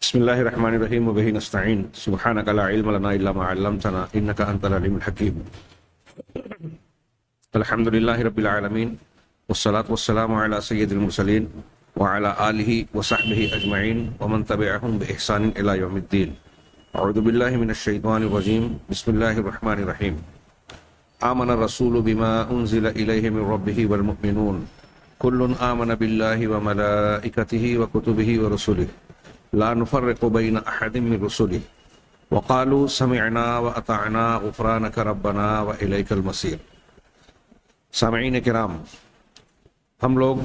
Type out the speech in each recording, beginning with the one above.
بسم الله الرحمن الرحيم وبه نستعين سبحانك لا علم لنا إلا ما علمتنا إنك أنت العليم الحكيم. الحمد لله رب العالمين والصلاة والسلام على سيد المرسلين وعلى آله وصحبه أجمعين ومن تبعهم بإحسان إلى يوم الدين. أعوذ بالله من الشيطان الرجيم. بسم الله الرحمن الرحيم. آمن الرسول بما أنزل إليه من ربه والمؤمنون كل آمن بالله وملائكته وكتبه ورسله لا نفرق بين أحد من رسله وقالوا سمعنا وأطعنا غفرانك ربنا وإليك المصير. سامعین کرام، ہم لوگ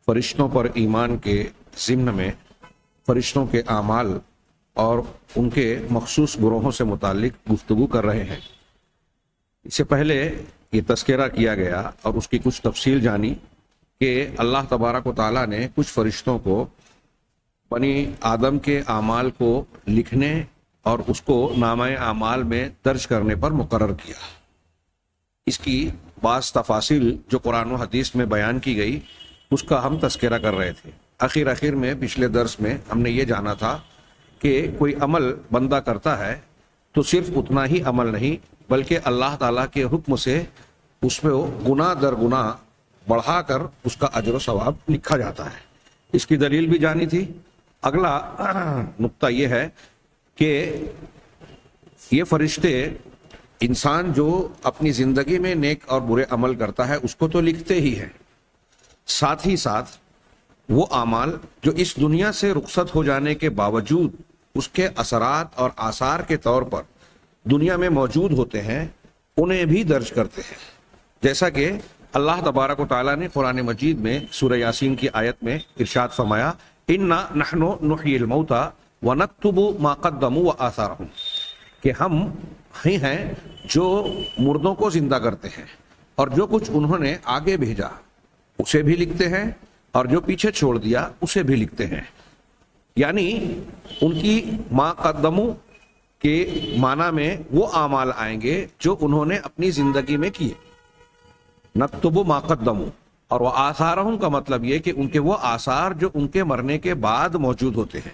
فرشتوں پر ایمان کے ضمن میں فرشتوں کے اعمال اور ان کے مخصوص گروہوں سے متعلق گفتگو کر رہے ہیں. اس سے پہلے یہ تذکرہ کیا گیا اور اس کی کچھ تفصیل جانی کہ اللہ تبارک و تعالیٰ نے کچھ فرشتوں کو بنی آدم کے اعمال کو لکھنے اور اس کو نامہ اعمال میں درج کرنے پر مقرر کیا. اس کی بعض تفاصیل جو قرآن و حدیث میں بیان کی گئی اس کا ہم تذکرہ کر رہے تھے. آخر میں پچھلے درس میں ہم نے یہ جانا تھا کہ کوئی عمل بندہ کرتا ہے تو صرف اتنا ہی عمل نہیں بلکہ اللہ تعالیٰ کے حکم سے اس میں گناہ در گناہ بڑھا کر اس کا اجر و ثواب لکھا جاتا ہے. اس کی دلیل بھی جانی تھی. اگلا نقطہ یہ ہے کہ یہ فرشتے انسان جو اپنی زندگی میں نیک اور برے عمل کرتا ہے اس کو تو لکھتے ہی ہیں، ساتھ ہی ساتھ وہ اعمال جو اس دنیا سے رخصت ہو جانے کے باوجود اس کے اثرات اور آثار کے طور پر دنیا میں موجود ہوتے ہیں انہیں بھی درج کرتے ہیں. جیسا کہ اللہ تبارک و تعالیٰ نے قرآن مجید میں سورہ یاسین کی آیت میں ارشاد فرمایا اِنَّا نَحْنُ نُحْيِي الْمَوْتَى وَنَكْتُبُ مَا قَدَّمُوا وَآثَارَهُمْ، کہ ہم ہی ہیں جو مردوں کو زندہ کرتے ہیں اور جو کچھ انہوں نے آگے بھیجا اسے بھی لکھتے ہیں اور جو پیچھے چھوڑ دیا اسے بھی لکھتے ہیں. یعنی ان کی ما قدموا کے معنی میں وہ اعمال آئیں گے جو انہوں نے اپنی زندگی میں کیے. نکتب ما قدموا اور وہ آثارہم کا مطلب یہ کہ ان کے وہ آثار جو ان کے مرنے کے بعد موجود ہوتے ہیں.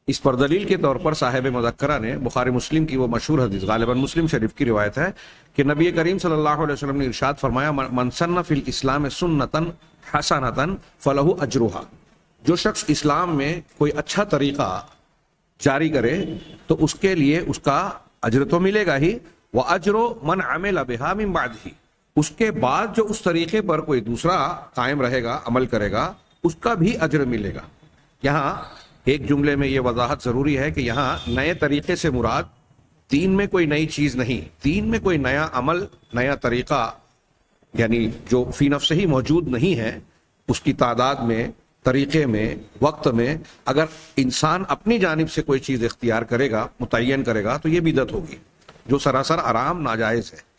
اس پر دلیل کے طور پر صاحب مذکرہ نے بخاری مسلم کی وہ مشہور حدیث غالباً مسلم شریف کی روایت ہے کہ نبی کریم صلی اللہ علیہ وسلم نے ارشاد فرمایا من سن فی الاسلام سنتا حسنتا فلہ اجرہا، جو شخص اسلام میں کوئی اچھا طریقہ جاری کرے تو اس کے لیے اس کا اجر تو ملے گا ہی، واجر من عمل بہا من بعدہ، اس کے بعد جو اس طریقے پر کوئی دوسرا قائم رہے گا عمل کرے گا اس کا بھی اجر ملے گا. یہاں ایک جملے میں یہ وضاحت ضروری ہے کہ یہاں نئے طریقے سے مراد دین میں کوئی نئی چیز نہیں، دین میں کوئی نیا عمل نیا طریقہ یعنی جو فی نفس ہی موجود نہیں ہے اس کی تعداد میں طریقے میں وقت میں اگر انسان اپنی جانب سے کوئی چیز اختیار کرے گا متعین کرے گا تو یہ بدعت ہوگی جو سراسر حرام ناجائز ہے.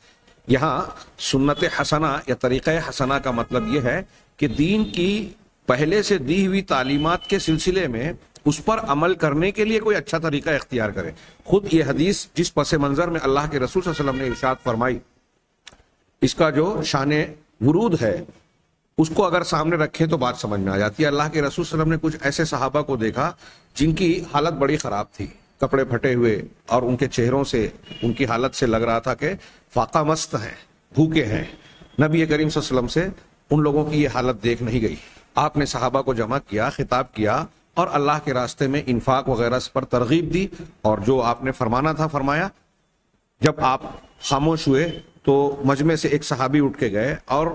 یہاں سنت حسنہ یا طریقہ حسنہ کا مطلب یہ ہے کہ دین کی پہلے سے دی ہوئی تعلیمات کے سلسلے میں اس پر عمل کرنے کے لیے کوئی اچھا طریقہ اختیار کرے. خود یہ حدیث جس پس منظر میں اللہ کے رسول صلی اللہ علیہ وسلم نے ارشاد فرمائی اس کا جو شان ورود ہے اس کو اگر سامنے رکھیں تو بات سمجھ میں آ جاتی ہے. اللہ کے رسول صلی اللہ علیہ وسلم نے کچھ ایسے صحابہ کو دیکھا جن کی حالت بڑی خراب تھی، کپڑے پھٹے ہوئے اور ان کے چہروں سے ان کی حالت سے لگ رہا تھا کہ فاقہ مست ہیں، بھوکے ہیں. نبی کریم صلی اللہ علیہ وسلم سے ان لوگوں کی یہ حالت دیکھ نہیں گئی. آپ نے صحابہ کو جمع کیا، خطاب کیا اور اللہ کے راستے میں انفاق وغیرہ پر ترغیب دی اور جو آپ نے فرمانا تھا فرمایا. جب آپ خاموش ہوئے تو مجمع سے ایک صحابی اٹھ کے گئے اور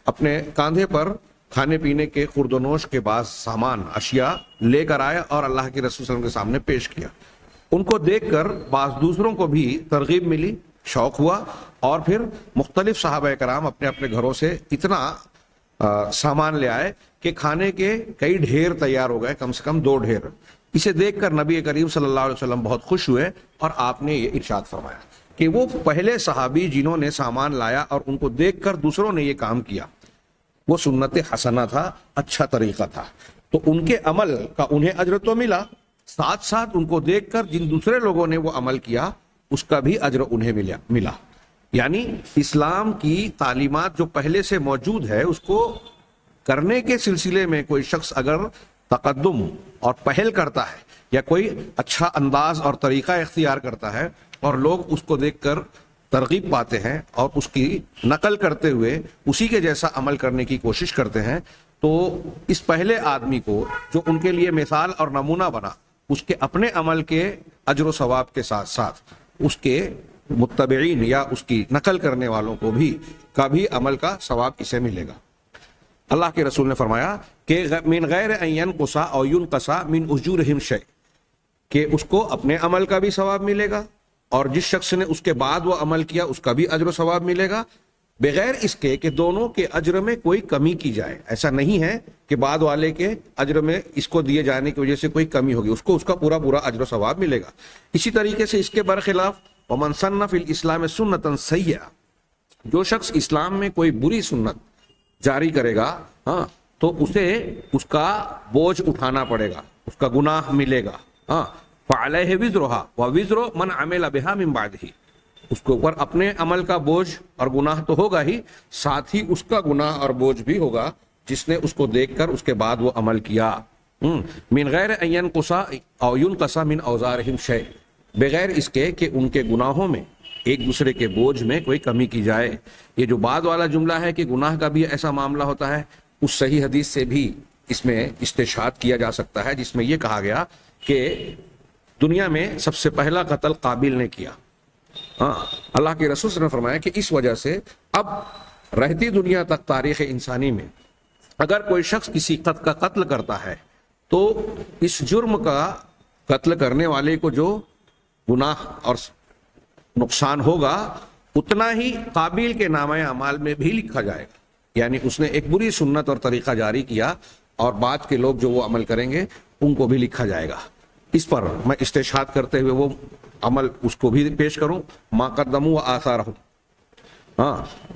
اپنے کاندھے پر کھانے پینے کے خورد و نوش کے بعض سامان اشیاء لے کر آئے اور اللہ کے رسول صلی اللہ علیہ وسلم کے سامنے پیش کیا. ان کو دیکھ کر بعض دوسروں کو بھی ترغیب ملی، شوق ہوا اور پھر مختلف صحابہ کرام اپنے اپنے گھروں سے اتنا سامان لے آئے کہ کھانے کے کئی ڈھیر تیار ہو گئے، کم سے کم 2 ڈھیر. اسے دیکھ کر نبی کریم صلی اللہ علیہ وسلم بہت خوش ہوئے اور آپ نے یہ ارشاد فرمایا کہ وہ پہلے صحابی جنہوں نے سامان لایا اور ان کو دیکھ کر دوسروں نے یہ کام کیا وہ سنت حسنہ تھا، اچھا طریقہ تھا، تو ان کے عمل کا انہیں اجر تو ملا، ساتھ ساتھ ان کو دیکھ کر جن دوسرے لوگوں نے وہ عمل کیا اس کا بھی اجر انہیں ملا. یعنی اسلام کی تعلیمات جو پہلے سے موجود ہے اس کو کرنے کے سلسلے میں کوئی شخص اگر تقدم اور پہل کرتا ہے یا کوئی اچھا انداز اور طریقہ اختیار کرتا ہے اور لوگ اس کو دیکھ کر ترغیب پاتے ہیں اور اس کی نقل کرتے ہوئے اسی کے جیسا عمل کرنے کی کوشش کرتے ہیں، تو اس پہلے آدمی کو جو ان کے لیے مثال اور نمونہ بنا، اس کے اپنے عمل کے اجر و ثواب کے ساتھ ساتھ اس کے متبعین یا اس کی نقل کرنے والوں کو بھی عمل کا ثواب اسے ملے گا۔ اللہ کے رسول نے فرمایا کہ من غیر ان ينقص او ينقص من اجورهم شيء، کہ اس کو اپنے عمل کا بھی ثواب ملے گا اور جس شخص نے اس کے بعد وہ عمل کیا اس کا بھی اجر و ثواب ملے گا، بغیر اس کے کہ دونوں کے اجر میں کوئی کمی کی جائے۔ ایسا نہیں ہے کہ بعد والے کے اجر میں اس کو دیے جانے کی وجہ سے کوئی کمی ہوگی، اس کو اس کا پورا اجر و ثواب ملے گا۔ اسی طریقے سے اس کے برخلاف ومن سن فی الاسلام سنتا سیئۃ، جو شخص اسلام میں کوئی بری سنت جاری کرے گا تو اسے اس کا بوجھ اٹھانا پڑے گا، اس کا گناہ ملے گا۔ فعلیہ وزرھا ووزر من عمل بها من بعدہ، اس کے اوپر اپنے عمل کا بوجھ اور گناہ تو ہوگا ہی، ساتھ ہی اس کا گناہ اور بوجھ بھی ہوگا جس نے اس کو دیکھ کر اس کے بعد وہ عمل کیا۔ من غیر ان ينقص او ينقص من اوزارهم شيء، بغیر اس کے کہ ان کے گناہوں میں ایک دوسرے کے بوجھ میں کوئی کمی کی جائے۔ یہ جو بعد والا جملہ ہے کہ گناہ کا بھی ایسا معاملہ ہوتا ہے، اس صحیح حدیث سے بھی اس میں استشہاد کیا جا سکتا ہے، جس میں یہ کہا گیا کہ دنیا میں سب سے پہلا قتل قابیل نے کیا۔ اللہ کے رسول صلی اللہ علیہ وسلم نے فرمایا کہ اس وجہ سے اب رہتی دنیا تک تاریخ انسانی میں اگر کوئی شخص کسی کا قتل کرتا ہے تو اس جرم کا قتل کرنے والے کو جو گناہ اور نقصان ہوگا اتنا ہی قابیل کے نامہ اعمال میں بھی لکھا جائے گا، یعنی اس نے ایک بری سنت اور طریقہ جاری کیا اور بعد کے لوگ جو وہ عمل کریں گے ان کو بھی لکھا جائے گا۔ اس پر میں استشہاد کرتے ہوئے وہ عمل اس کو بھی پیش کروں، ما قدموا وآثارهم،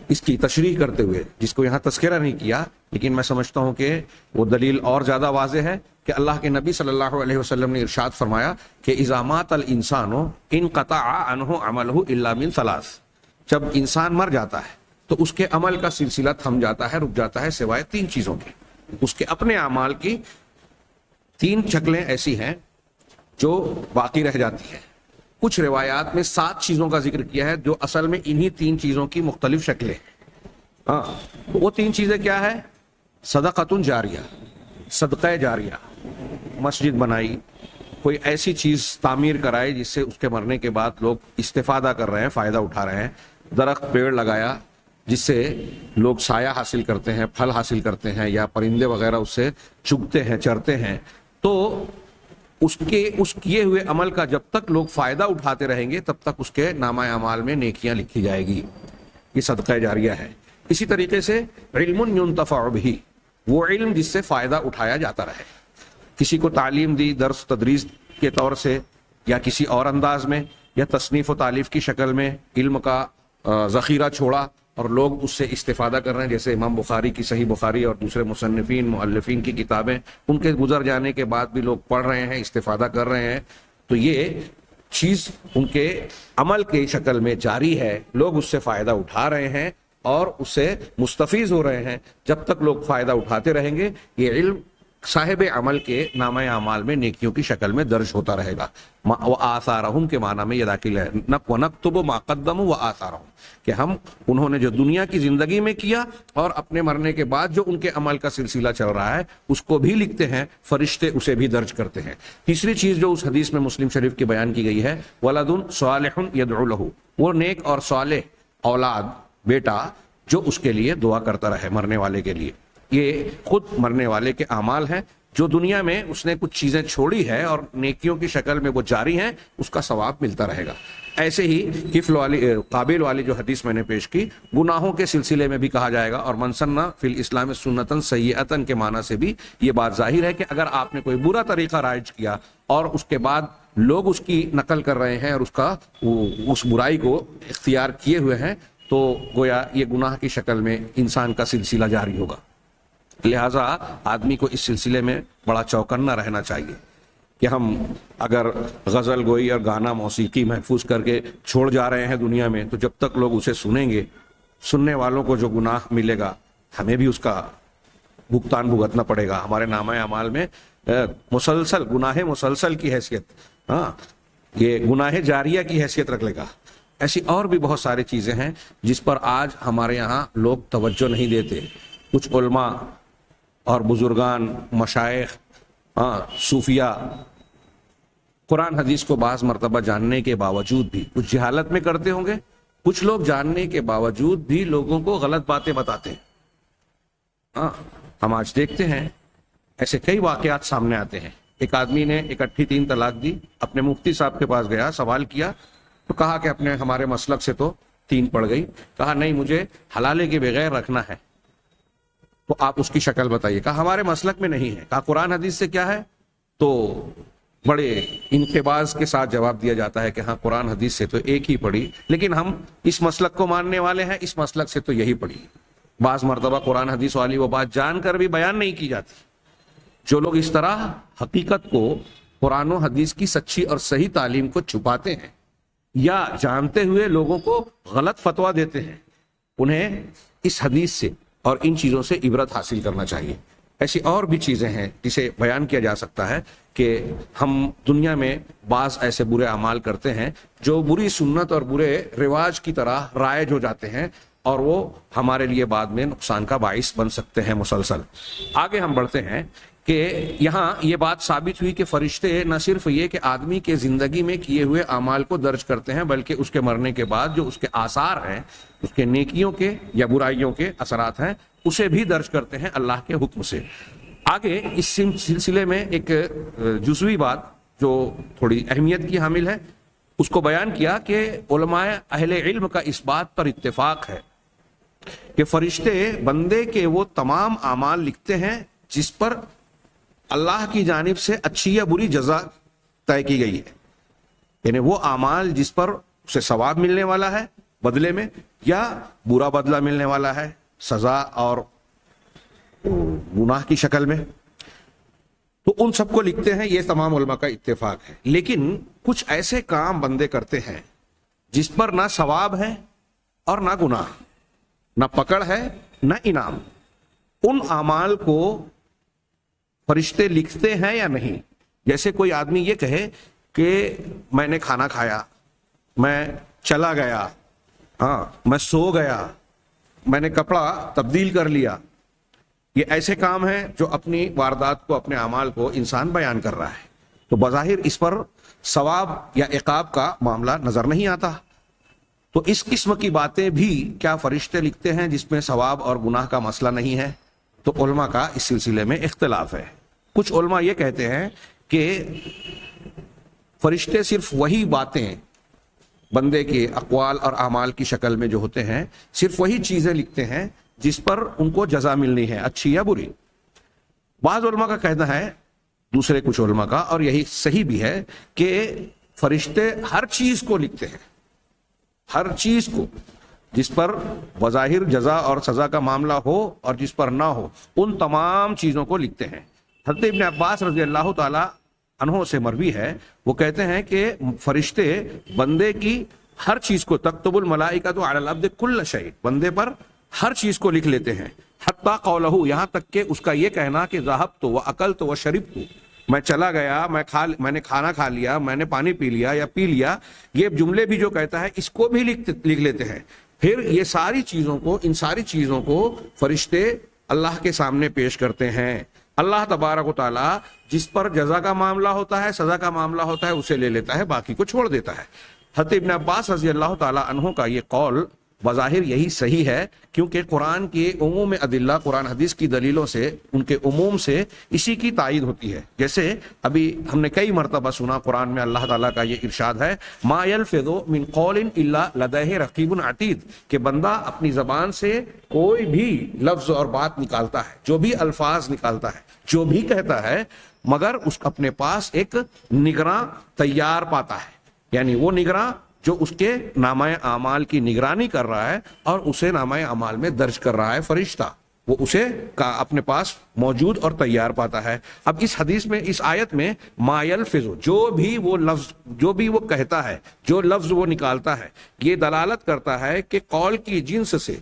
اس کی تشریح کرتے ہوئے، جس کو یہاں تذکرہ نہیں کیا لیکن میں سمجھتا ہوں کہ وہ دلیل اور زیادہ واضح ہے کہ اللہ کے نبی صلی اللہ علیہ وسلم نے ارشاد فرمایا کہ اذا مات الانسان انقطع عنہ عملہ الا من ثلاث، جب انسان مر جاتا ہے تو اس کے عمل کا سلسلہ تھم جاتا ہے، رک جاتا ہے، سوائے تین چیزوں کے۔ اس کے اپنے اعمال کی تین شکلیں ایسی ہیں جو باقی رہ جاتی ہیں۔ کچھ روایات میں 7 چیزوں کا ذکر کیا ہے جو اصل میں انہی 3 چیزوں کی مختلف شکلیں ہیں۔ وہ 3 چیزیں کیا ہے؟ صدقۃ جاریہ، صدقہ جاریہ، مسجد بنائی، کوئی ایسی چیز تعمیر کرائی جس سے اس کے مرنے کے بعد لوگ استفادہ کر رہے ہیں، فائدہ اٹھا رہے ہیں، درخت پیڑ لگایا جس سے لوگ سایہ حاصل کرتے ہیں، پھل حاصل کرتے ہیں، یا پرندے وغیرہ اس سے چگتے ہیں، چرتے ہیں، تو اس کیے ہوئے عمل کا جب تک لوگ فائدہ اٹھاتے رہیں گے تب تک اس کے نامہ اعمال میں نیکیاں لکھی جائے گی۔ یہ صدقہ جاریہ ہے۔ اسی طریقے سے علم ينتفع به، وہ علم جس سے فائدہ اٹھایا جاتا رہے، کسی کو تعلیم دی درس تدریس کے طور سے یا کسی اور انداز میں، یا تصنیف و تالیف کی شکل میں علم کا ذخیرہ چھوڑا اور لوگ اس سے استفادہ کر رہے ہیں، جیسے امام بخاری کی صحیح بخاری اور دوسرے مصنفین مؤلفین کی کتابیں ان کے گزر جانے کے بعد بھی لوگ پڑھ رہے ہیں، استفادہ کر رہے ہیں، تو یہ چیز ان کے عمل کی شکل میں جاری ہے، لوگ اس سے فائدہ اٹھا رہے ہیں اور اس سے مستفیض ہو رہے ہیں۔ جب تک لوگ فائدہ اٹھاتے رہیں گے یہ علم صاحب عمل کے نامہ اعمال میں نیکیوں کی شکل میں درج ہوتا رہے گا۔ وآثارہم کے معنی میں یہ داخل ہے، وَنَكْتُبُ مَا قَدَّمُوا وَآثَارَهُم، کہ ہم انہوں نے جو دنیا کی زندگی میں کیا اور اپنے مرنے کے بعد جو ان کے عمل کا سلسلہ چل رہا ہے اس کو بھی لکھتے ہیں، فرشتے اسے بھی درج کرتے ہیں۔ تیسری چیز جو اس حدیث میں مسلم شریف کی بیان کی گئی ہے، وَلَدٌ صَالِحٌ يَدْعُو لَهُ، وہ نیک اور صالح اولاد، بیٹا جو اس کے لیے دعا کرتا رہے مرنے والے کے لیے۔ یہ خود مرنے والے کے اعمال ہیں، جو دنیا میں اس نے کچھ چیزیں چھوڑی ہے اور نیکیوں کی شکل میں وہ جاری ہیں، اس کا ثواب ملتا رہے گا۔ ایسے ہی کفل والی قابل والی جو حدیث میں نے پیش کی، گناہوں کے سلسلے میں بھی کہا جائے گا، اور من سن فی الاسلام سنتا سیئتا کے معنی سے بھی یہ بات ظاہر ہے کہ اگر آپ نے کوئی برا طریقہ رائج کیا اور اس کے بعد لوگ اس کی نقل کر رہے ہیں اور اس برائی کو اختیار کیے ہوئے ہیں، تو گویا یہ گناہ کی شکل میں انسان کا سلسلہ جاری ہوگا۔ لہٰذا آدمی کو اس سلسلے میں بڑا چوکنا رہنا چاہیے کہ ہم اگر غزل گوئی اور گانا موسیقی محفوظ کر کے چھوڑ جا رہے ہیں دنیا میں، تو جب تک لوگ اسے سنیں گے، سننے والوں کو جو گناہ ملے گا ہمیں بھی اس کا بھگتان بھگتنا پڑے گا، ہمارے نامہ اعمال میں مسلسل گناہ مسلسل کی حیثیت، ہاں یہ گناہ جاریہ کی حیثیت رکھ لے گا۔ ایسی اور بھی بہت ساری چیزیں ہیں جس پر آج ہمارے یہاں لوگ توجہ نہیں دیتے۔ کچھ علماء اور بزرگان، مشائخ، صوفیاء قرآن حدیث کو بعض مرتبہ جاننے کے باوجود بھی کچھ جہالت میں کرتے ہوں گے، کچھ لوگ جاننے کے باوجود بھی لوگوں کو غلط باتیں بتاتے ہیں۔ ہم آج دیکھتے ہیں ایسے کئی واقعات سامنے آتے ہیں۔ ایک آدمی نے اکٹھی 3 طلاق دی، اپنے مفتی صاحب کے پاس گیا، سوال کیا تو کہا کہ ہمارے مسلک سے تو 3 پڑ گئی۔ کہا نہیں، مجھے حلالے کے بغیر رکھنا ہے، تو آپ اس کی شکل بتائیے۔ کہا ہمارے مسلک میں نہیں ہے۔ کہا قرآن حدیث سے کیا ہے؟ تو بڑے انقباض کے ساتھ جواب دیا جاتا ہے کہ ہاں قرآن حدیث سے تو ایک ہی پڑھی، لیکن ہم اس مسلک کو ماننے والے ہیں، اس مسلک سے تو یہی پڑھی۔ بعض مرتبہ قرآن حدیث والی وہ بات جان کر بھی بیان نہیں کی جاتی۔ جو لوگ اس طرح حقیقت کو، قرآن و حدیث کی سچی اور صحیح تعلیم کو چھپاتے ہیں یا جانتے ہوئے لوگوں کو غلط فتویٰ دیتے ہیں، انہیں اس حدیث سے اور ان چیزوں سے عبرت حاصل کرنا چاہیے۔ ایسی اور بھی چیزیں ہیں جسے بیان کیا جا سکتا ہے کہ ہم دنیا میں بعض ایسے برے اعمال کرتے ہیں جو بری سنت اور برے رواج کی طرح رائج ہو جاتے ہیں اور وہ ہمارے لیے بعد میں نقصان کا باعث بن سکتے ہیں مسلسل۔ آگے ہم بڑھتے ہیں کہ یہاں یہ بات ثابت ہوئی کہ فرشتے نہ صرف یہ کہ آدمی کے زندگی میں کیے ہوئے اعمال کو درج کرتے ہیں، بلکہ اس کے مرنے کے بعد جو اس کے آثار ہیں، اس کے نیکیوں کے یا برائیوں کے اثرات ہیں، اسے بھی درج کرتے ہیں اللہ کے حکم سے۔ آگے اس سلسلے میں ایک جزوی بات جو تھوڑی اہمیت کی حامل ہے اس کو بیان کیا کہ علماء اہل علم کا اس بات پر اتفاق ہے کہ فرشتے بندے کے وہ تمام اعمال لکھتے ہیں جس پر اللہ کی جانب سے اچھی یا بری جزا طے کی گئی ہے، یعنی وہ اعمال جس پر اسے ثواب ملنے والا ہے بدلے میں، یا برا بدلہ ملنے والا ہے سزا اور گناہ کی شکل میں، تو ان سب کو لکھتے ہیں۔ یہ تمام علماء کا اتفاق ہے۔ لیکن کچھ ایسے کام بندے کرتے ہیں جس پر نہ ثواب ہے اور نہ گناہ، نہ پکڑ ہے نہ انعام، ان اعمال کو فرشتے لکھتے ہیں یا نہیں؟ جیسے کوئی آدمی یہ کہے کہ میں نے کھانا کھایا، میں چلا گیا، میں سو گیا، میں نے کپڑا تبدیل کر لیا، یہ ایسے کام ہیں جو اپنی واردات کو، اپنے اعمال کو انسان بیان کر رہا ہے، تو بظاہر اس پر ثواب یا عقاب کا معاملہ نظر نہیں آتا۔ تو اس قسم کی باتیں بھی کیا فرشتے لکھتے ہیں جس میں ثواب اور گناہ کا مسئلہ نہیں ہے؟ تو علماء کا اس سلسلے میں اختلاف ہے۔ کچھ علماء یہ کہتے ہیں کہ فرشتے صرف وہی باتیں بندے کے اقوال اور اعمال کی شکل میں جو ہوتے ہیں، صرف وہی چیزیں لکھتے ہیں جس پر ان کو جزا ملنی ہے، اچھی یا بری۔ بعض علماء کا کہنا ہے، دوسرے کچھ علماء کا، اور یہی صحیح بھی ہے، کہ فرشتے ہر چیز کو لکھتے ہیں، ہر چیز کو جس پر بظاہر جزا اور سزا کا معاملہ ہو اور جس پر نہ ہو، ان تمام چیزوں کو لکھتے ہیں۔ حضرت ابن عباس رضی اللہ تعالی عنہ سے مروی ہے، وہ کہتے ہیں کہ فرشتے بندے کی ہر چیز کو، تکتب الملائکۃ علی العبد کل شیء، بندے پر ہر چیز کو لکھ لیتے ہیں، حتی قولہ، یہاں تک کہ اس کا یہ کہنا کہ ذہبت و اکلت و شربت، میں چلا گیا، میں نے کھانا کھا لیا، میں نے پانی پی لیا یا پی لیا، یہ جملے بھی جو کہتا ہے اس کو بھی لکھ لیتے ہیں۔ پھر یہ ساری چیزوں کو، ان ساری چیزوں کو فرشتے اللہ کے سامنے پیش کرتے ہیں۔ اللہ تبارک و تعالی جس پر جزا کا معاملہ ہوتا ہے، سزا کا معاملہ ہوتا ہے، اسے لے لیتا ہے، باقی کو چھوڑ دیتا ہے۔ حضرت ابن عباس رضی اللہ تعالی عنہ کا یہ قول بظاہر یہی صحیح ہے، کیونکہ قرآن کے عموم ادلہ، قرآن حدیث کی دلیلوں سے، ان کے عموم سے اسی کی تائید ہوتی ہے۔ جیسے ابھی ہم نے کئی مرتبہ سنا قرآن میں اللہ تعالیٰ کا یہ ارشاد ہے، ما یلفظ من قول الا لدیہ رقیب عتید، کہ بندہ اپنی زبان سے کوئی بھی لفظ اور بات نکالتا ہے، جو بھی الفاظ نکالتا ہے، جو بھی کہتا ہے، مگر اس اپنے پاس ایک نگراں تیار پاتا ہے، یعنی وہ نگراں جو اس کے نامہ اعمال کی نگرانی کر رہا ہے اور اسے نامہ اعمال میں درج کر رہا ہے فرشتہ، وہ اسے اپنے پاس موجود اور تیار پاتا ہے۔ اب اس حدیث میں، اس آیت میں، ما یلفظ، جو بھی وہ لفظ، جو بھی وہ کہتا ہے، جو لفظ وہ نکالتا ہے، یہ دلالت کرتا ہے کہ قول کی جنس سے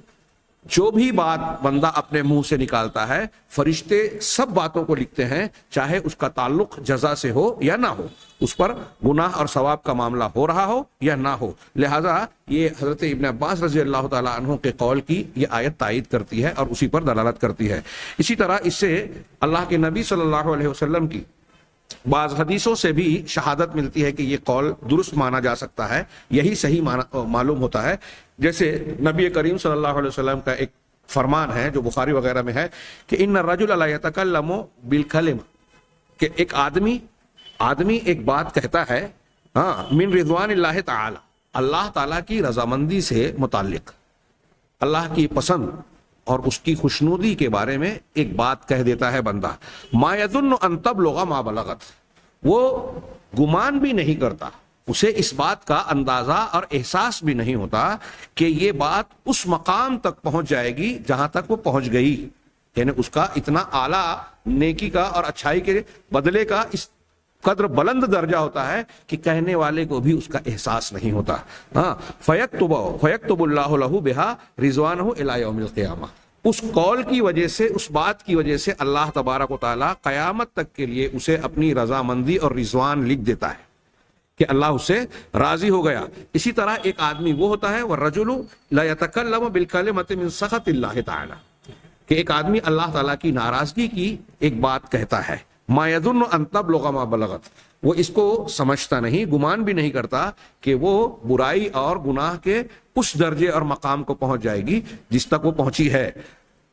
جو بھی بات بندہ اپنے منہ سے نکالتا ہے فرشتے سب باتوں کو لکھتے ہیں، چاہے اس کا تعلق جزا سے ہو یا نہ ہو، اس پر گناہ اور ثواب کا معاملہ ہو رہا ہو یا نہ ہو۔ لہذا یہ حضرت ابن عباس رضی اللہ تعالیٰ عنہ کے قول کی یہ آیت تائید کرتی ہے اور اسی پر دلالت کرتی ہے۔ اسی طرح اس سے اللہ کے نبی صلی اللہ علیہ وسلم کی بعض حدیثوں سے بھی شہادت ملتی ہے کہ یہ قول درست مانا جا سکتا ہے، یہی صحیح معلوم ہوتا ہے۔ جیسے نبی کریم صلی اللہ علیہ وسلم کا ایک فرمان ہے جو بخاری وغیرہ میں ہے کہ ان الرجل لا يتکلم بالکلمہ، کہ ایک آدمی ایک بات کہتا ہے من رضوان اللہ تعالی، اللہ تعالیٰ کی رضامندی سے متعلق، اللہ کی پسند اور اس کی خوشنودی کے بارے میں ایک بات کہہ دیتا ہے بندہ، ما یظن ان تبلغ ما بلغت، وہ گمان بھی نہیں کرتا، اسے اس بات کا اندازہ اور احساس بھی نہیں ہوتا کہ یہ بات اس مقام تک پہنچ جائے گی جہاں تک وہ پہنچ گئی، یعنی اس کا اتنا اعلیٰ نیکی کا اور اچھائی کے بدلے کا اس قدر بلند درجہ ہوتا ہے کہ کہنے والے کو بھی اس کا احساس نہیں ہوتا۔ فَيَكْتُبُ اللَّهُ لَهُ بِهَا رِضْوَانَهُ إِلَى يَوْمِ الْقِيَامَةِ، اس قول کی وجہ سے، اس بات کی وجہ سے اللہ تبارک و تعالیٰ قیامت تک کے لیے اسے اپنی رضامندی اور رضوان لکھ دیتا ہے کہ اللہ اس سے راضی ہو گیا۔ اسی طرح ایک آدمی وہ ہوتا ہے وَالرَّجُلُ لَا يَتَكَلَّمُ بِالْكَلِمَةِ مِنْ سَخَطِ اللَّهِ تَعَالَى، کہ ایک آدمی اللہ تعالیٰ کی ناراضگی کی ایک بات کہتا ہے، ما یظن ان تبلغ ما بلغت، وہ اس کو سمجھتا نہیں، گمان بھی نہیں کرتا کہ وہ برائی اور گناہ کے اس درجے اور مقام کو پہنچ جائے گی جس تک وہ پہنچی ہے۔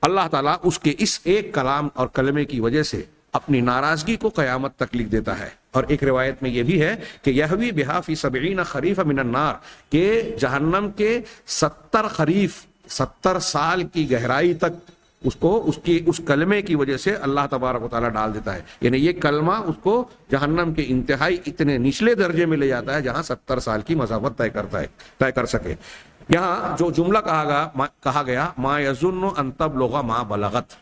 اللہ تعالیٰ اس کے اس ایک کلام اور کلمے کی وجہ سے اپنی ناراضگی کو قیامت تک لکھ دیتا ہے۔ اور ایک روایت میں یہ بھی ہے کہ یہوی بہا فی 70 خریف من النار، کہ جہنم کے 70 خریف، 70 سال کی گہرائی تک اس کو اس کلمے کی وجہ سے اللہ تبارک و تعالیٰ ڈال دیتا ہے، یعنی یہ کلمہ اس کو جہنم کے انتہائی اتنے نچلے درجے میں لے جاتا ہے جہاں 70 سال کی مسافت طے کر سکے۔ یہاں جو جملہ کہا گیا ما یظن ان تبلغ ما بلغت،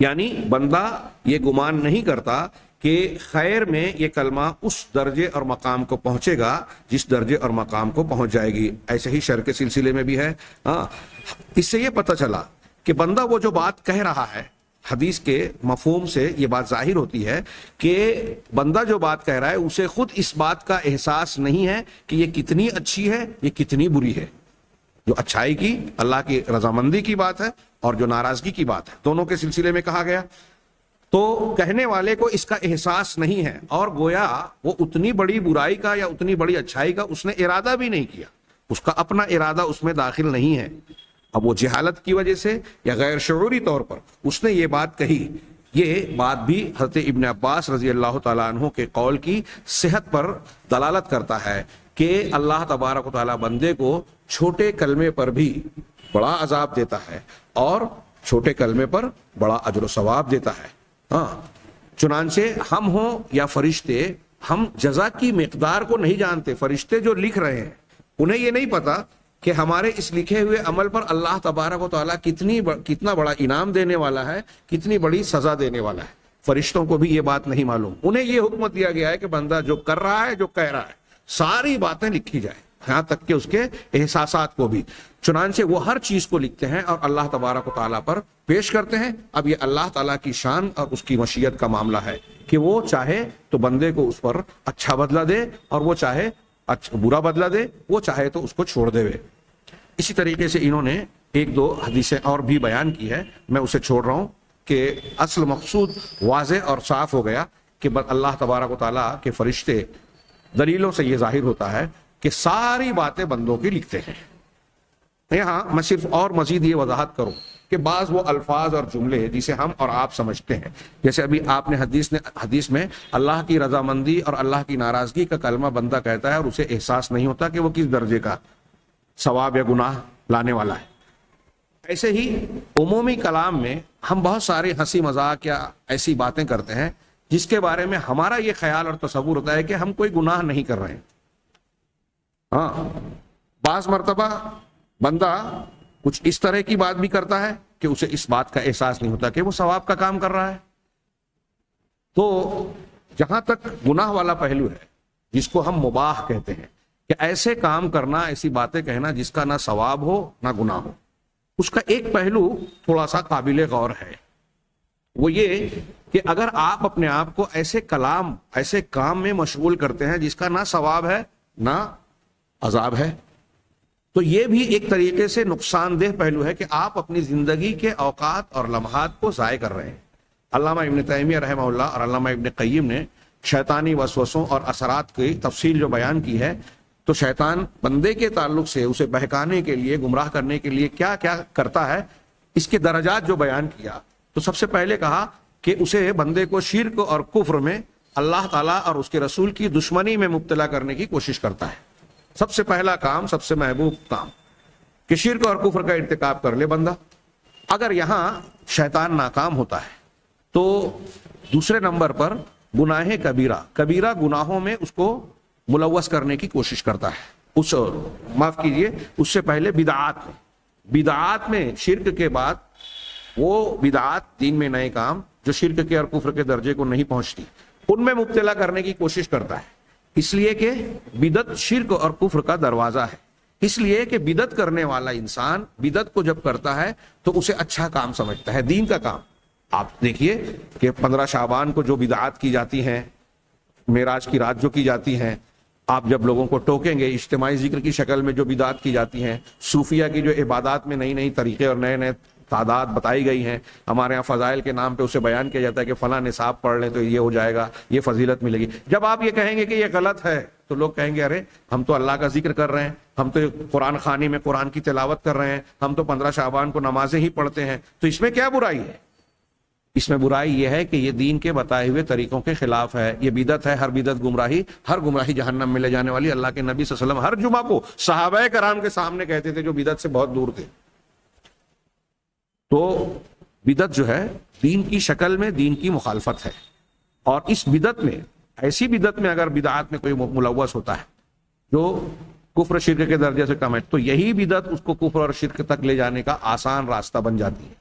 یعنی بندہ یہ گمان نہیں کرتا کہ خیر میں یہ کلمہ اس درجے اور مقام کو پہنچے گا جس درجے اور مقام کو پہنچ جائے گی۔ ایسے ہی شر کے سلسلے میں بھی ہے۔ اس سے یہ پتہ چلا کہ بندہ وہ جو بات کہہ رہا ہے، حدیث کے مفہوم سے یہ بات ظاہر ہوتی ہے کہ بندہ جو بات کہہ رہا ہے اسے خود اس بات کا احساس نہیں ہے کہ یہ کتنی اچھی ہے، یہ کتنی بری ہے۔ جو اچھائی کی، اللہ کی رضامندی کی بات ہے، اور جو ناراضگی کی بات ہے، دونوں کے سلسلے میں کہا گیا۔ تو کہنے والے کو اس کا احساس نہیں ہے، اور گویا وہ اتنی بڑی برائی کا یا اتنی بڑی اچھائی کا اس نے ارادہ بھی نہیں کیا، اس کا اپنا ارادہ اس میں داخل نہیں ہے۔ اب وہ جہالت کی وجہ سے یا غیر شعوری طور پر اس نے یہ بات کہی۔ یہ بات بھی حضرت ابن عباس رضی اللہ تعالیٰ عنہ کے قول کی صحت پر دلالت کرتا ہے کہ اللہ تبارک و تعالیٰ بندے کو چھوٹے کلمے پر بھی بڑا عذاب دیتا ہے اور چھوٹے کلمے پر بڑا اجر و ثواب دیتا ہے۔ چنانچہ ہم ہوں یا فرشتے، ہم جزا کی مقدار کو نہیں جانتے۔ فرشتے جو لکھ رہے ہیں انہیں یہ نہیں پتا کہ ہمارے اس لکھے ہوئے عمل پر اللہ تبارک و تعالیٰ کتنا بڑا انعام دینے والا ہے، کتنی بڑی سزا دینے والا ہے۔ فرشتوں کو بھی یہ بات نہیں معلوم، انہیں یہ حکم دیا گیا ہے کہ بندہ جو کر رہا ہے، جو کہہ رہا ہے، ساری باتیں لکھی جائیں، یہاں تک کہ اس کے احساسات کو بھی۔ چنانچہ وہ ہر چیز کو لکھتے ہیں اور اللہ تبارک و تعالیٰ پر پیش کرتے ہیں۔ اب یہ اللہ تعالیٰ کی شان اور اس کی مشیت کا معاملہ ہے کہ وہ چاہے تو بندے کو اس پر اچھا بدلہ دے، اور وہ چاہے برا بدلہ دے، وہ چاہے تو اس کو چھوڑ دے۔ اسی طریقے سے انہوں نے ایک دو حدیثیں اور بھی بیان کی ہے، میں اسے چھوڑ رہا ہوں کہ اصل مقصود واضح اور صاف ہو گیا کہ اللہ تبارک و تعالیٰ کے فرشتے، دلیلوں سے یہ ظاہر ہوتا ہے کہ ساری باتیں بندوں کی لکھتے ہیں۔ یہاں میں صرف اور مزید یہ وضاحت کروں کہ بعض وہ الفاظ اور جملے جسے ہم اور آپ سمجھتے ہیں، جیسے ابھی آپ نے حدیث میں اللہ کی رضامندی اور اللہ کی ناراضگی کا کلمہ بندہ کہتا ہے اور اسے احساس نہیں ہوتا کہ وہ کس درجے کا ثواب یا گناہ لانے والا ہے۔ ایسے ہی عمومی کلام میں ہم بہت سارے ہنسی مذاق یا ایسی باتیں کرتے ہیں جس کے بارے میں ہمارا یہ خیال اور تصور ہوتا ہے کہ ہم کوئی گناہ نہیں کر رہے ہیں۔ بعض مرتبہ بندہ کچھ اس طرح کی بات بھی کرتا ہے کہ اسے اس بات کا احساس نہیں ہوتا کہ وہ ثواب کا کام کر رہا ہے۔ تو جہاں تک گناہ والا پہلو ہے، جس کو ہم مباح کہتے ہیں، کہ ایسے کام کرنا، ایسی باتیں کہنا جس کا نہ ثواب ہو نہ گناہ ہو، اس کا ایک پہلو تھوڑا سا قابل غور ہے، وہ یہ کہ اگر آپ اپنے آپ کو ایسے کام میں مشغول کرتے ہیں جس کا نہ ثواب ہے نہ عذاب ہے، تو یہ بھی ایک طریقے سے نقصان دہ پہلو ہے کہ آپ اپنی زندگی کے اوقات اور لمحات کو ضائع کر رہے ہیں۔ علامہ ابن تیمیہ رحمہ اللہ اور علامہ ابن قیم نے شیطانی وسوسوں اور اثرات کی تفصیل جو بیان کی ہے، تو شیطان بندے کے تعلق سے اسے بہکانے کے لیے، گمراہ کرنے کے لیے کیا کیا کرتا ہے، اس کے درجات جو بیان کیا، تو سب سے پہلے کہا کہ اسے بندے کو شرک اور کفر میں، اللہ تعالیٰ اور اس کے رسول کی دشمنی میں مبتلا کرنے کی کوشش کرتا ہے۔ سب سے پہلا کام، سب سے محبوب کام کہ شرک اور کفر کا ارتکاب کر لے بندہ۔ اگر یہاں شیطان ناکام ہوتا ہے تو دوسرے نمبر پر گناہ کبیرہ گناہوں میں اس کو ملوث کرنے کی کوشش کرتا ہے۔ معاف کیجئے، اس سے پہلے بدعات میں شرک کے بعد وہ بدعات، دین میں نئے کام جو شرک کے اور کفر کے درجے کو نہیں پہنچتی، ان میں مبتلا کرنے کی کوشش کرتا ہے، اس لیے کہ بدعت شرک اور کفر کا دروازہ ہے۔ اس لیے کہ بدعت کرنے والا انسان بدعت کو جب کرتا ہے تو اسے اچھا کام سمجھتا ہے، دین کا کام۔ آپ دیکھیے کہ 15 شعبان کو جو بدعات کی جاتی ہیں، معراج کی رات جو کی جاتی ہیں، آپ جب لوگوں کو ٹوکیں گے، اجتماعی ذکر کی شکل میں جو بدعات کی جاتی ہیں، صوفیہ کی جو عبادات میں نئی طریقے اور نئے تعداد بتائی گئی ہیں، ہمارے ہاں فضائل کے نام پہ اسے بیان کیا جاتا ہے کہ فلاں نصاب پڑھ لیں تو یہ ہو جائے گا، یہ فضیلت ملے گی۔ جب آپ یہ کہیں گے کہ یہ غلط ہے تو لوگ کہیں گے ارے ہم تو اللہ کا ذکر کر رہے ہیں، ہم تو قرآن خوانی میں قرآن کی تلاوت کر رہے ہیں، ہم تو 15 شعبان کو نمازیں ہی پڑھتے ہیں، تو اس میں کیا برائی ہے؟ اس میں برائی یہ ہے کہ یہ دین کے بتائے ہوئے طریقوں کے خلاف ہے، یہ بدعت ہے۔ ہر بدعت گمراہی، ہر گمراہی جہنم میں لے جانے والی۔ اللہ کے نبی صلی اللہ علیہ وسلم ہر جمعہ کو صحابہ کرام کے سامنے کہتے تھے جو بدعت سے بہت دور تھے۔ تو بدعت جو ہے دین کی شکل میں دین کی مخالفت ہے، اور اس بدعت میں، ایسی بدعت میں اگر بدعات میں کوئی ملوث ہوتا ہے جو کفر شرک کے درجے سے کم ہے، تو یہی بدعت اس کو کفر اور شرک تک لے جانے کا آسان راستہ بن جاتی ہے۔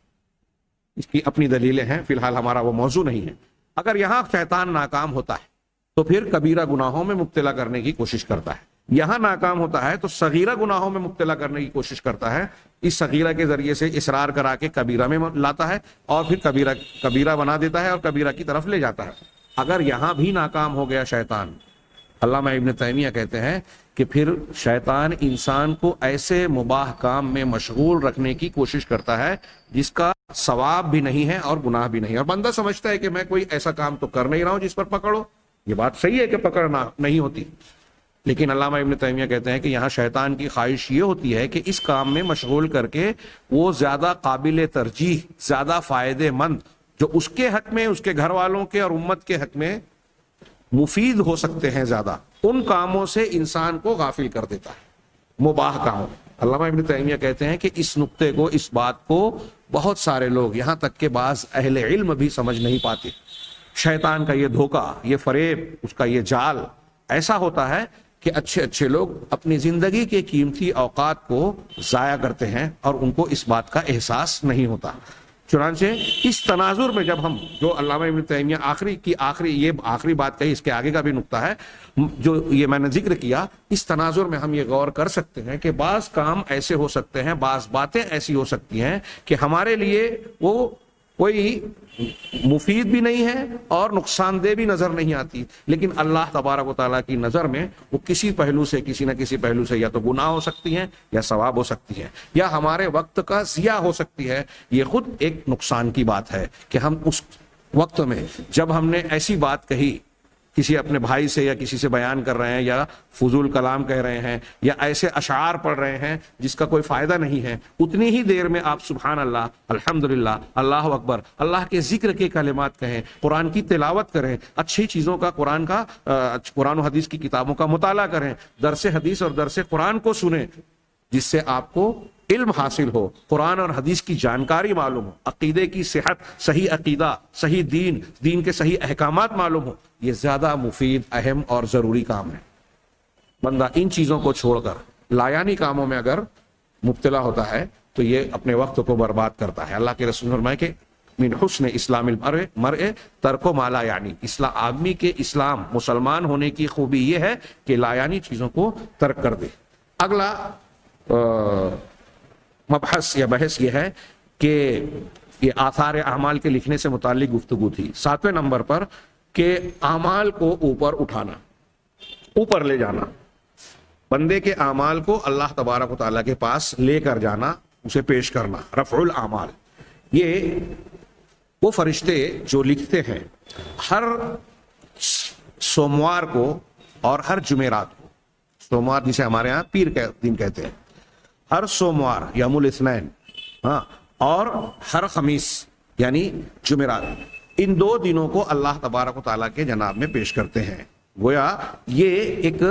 اس کی اپنی دلیلیں ہیں، فی الحال ہمارا وہ موضوع نہیں ہے۔ اگر یہاں شیطان ناکام ہوتا ہے تو پھر کبیرہ گناہوں میں مبتلا کرنے کی کوشش کرتا ہے۔ یہاں ناکام ہوتا ہے تو صغیرہ گناہوں میں مبتلا کرنے کی کوشش کرتا ہے، اس صغیرہ کے ذریعے سے اصرار کرا کے کبیرہ میں لاتا ہے، اور پھر کبیرہ بنا دیتا ہے اور کبیرہ کی طرف لے جاتا ہے۔ اگر یہاں بھی ناکام ہو گیا شیطان، علامہ ابن تیمیہ کہتے ہیں کہ پھر شیطان انسان کو ایسے مباح کام میں مشغول رکھنے کی کوشش کرتا ہے جس کا ثواب بھی نہیں ہے اور گناہ بھی نہیں، اور بندہ سمجھتا ہے کہ میں کوئی ایسا کام تو کر نہیں رہا ہوں جس پر پکڑو۔ یہ بات صحیح ہے کہ پکڑنا نہیں ہوتی، لیکن علامہ ابن تیمیہ کہتے ہیں کہ یہاں شیطان کی خواہش یہ ہوتی ہے کہ اس کام میں مشغول کر کے وہ زیادہ قابل ترجیح، زیادہ فائدہ مند، جو اس کے حق میں، اس کے گھر والوں کے اور امت کے حق میں مفید ہو سکتے ہیں، زیادہ ان کاموں سے انسان کو غافل کر دیتا ہے، مباح کاموں۔ علامہ ابن تیمیہ کہتے ہیں کہ اس نقطے کو، اس بات کو بہت سارے لوگ، یہاں تک کہ بعض اہل علم بھی سمجھ نہیں پاتے۔ شیطان کا یہ دھوکہ، یہ فریب، اس کا یہ جال ایسا ہوتا ہے کہ اچھے لوگ اپنی زندگی کے قیمتی اوقات کو ضائع کرتے ہیں اور ان کو اس بات کا احساس نہیں ہوتا۔ چنانچہ اس تناظر میں جب ہم، جو علامہ ابن تیمیہ آخری بات کہی، اس کے آگے کا بھی نقطہ ہے جو یہ میں نے ذکر کیا، اس تناظر میں ہم یہ غور کر سکتے ہیں کہ بعض کام ایسے ہو سکتے ہیں، بعض باتیں ایسی ہو سکتی ہیں کہ ہمارے لیے وہ کوئی مفید بھی نہیں ہے اور نقصان دہ بھی نظر نہیں آتی، لیکن اللہ تبارک و تعالیٰ کی نظر میں وہ کسی پہلو سے، کسی نہ کسی پہلو سے یا تو گناہ ہو سکتی ہیں یا ثواب ہو سکتی ہے، یا ہمارے وقت کا ضیاع ہو سکتی ہے۔ یہ خود ایک نقصان کی بات ہے کہ ہم اس وقت میں جب ہم نے ایسی بات کہی، کسی اپنے بھائی سے یا کسی سے بیان کر رہے ہیں، یا فضول کلام کہہ رہے ہیں، یا ایسے اشعار پڑھ رہے ہیں جس کا کوئی فائدہ نہیں ہے، اتنی ہی دیر میں آپ سبحان اللہ، الحمدللہ، اللہ اکبر، اللہ کے ذکر کے کلمات کہیں، قرآن کی تلاوت کریں، اچھی چیزوں کا، قرآن و حدیث کی کتابوں کا مطالعہ کریں، درس حدیث اور درس قرآن کو سنیں، جس سے آپ کو علم حاصل ہو، قرآن اور حدیث کی جانکاری معلوم ہو، عقیدے کی صحت، صحیح عقیدہ، صحیح دین کے صحیح احکامات معلوم ہو۔ یہ زیادہ مفید، اہم اور ضروری کام ہے۔ بندہ ان چیزوں کو چھوڑ کر لایانی کاموں میں اگر مبتلا ہوتا ہے تو یہ اپنے وقت کو برباد کرتا ہے۔ اللہ کے رسول نے فرمایا کہ من حسن اسلام المرء ترک ما لا یعنی، آدمی کے اسلام، مسلمان ہونے کی خوبی یہ ہے کہ لایانی چیزوں کو ترک کر دے۔ اگلا مبحث یا بحث یہ ہے کہ یہ آثار اعمال کے لکھنے سے متعلق گفتگو تھی. 7ویں نمبر پر کہ اعمال کو اوپر اٹھانا، اوپر لے جانا، بندے کے اعمال کو اللہ تبارک و تعالیٰ کے پاس لے کر جانا، اسے پیش کرنا، رفع الاعمال. یہ وہ فرشتے جو لکھتے ہیں ہر سوموار کو اور ہر جمعرات کو، سوموار جسے ہمارے ہاں پیر کے دن کہتے ہیں، ہر سوموار یوم الاثنین، ہاں، اور ہر خمیس یعنی جمعرات، ان 2 دنوں کو اللہ تبارک و تعالیٰ کے جناب میں پیش کرتے ہیں. گویا یہ ایک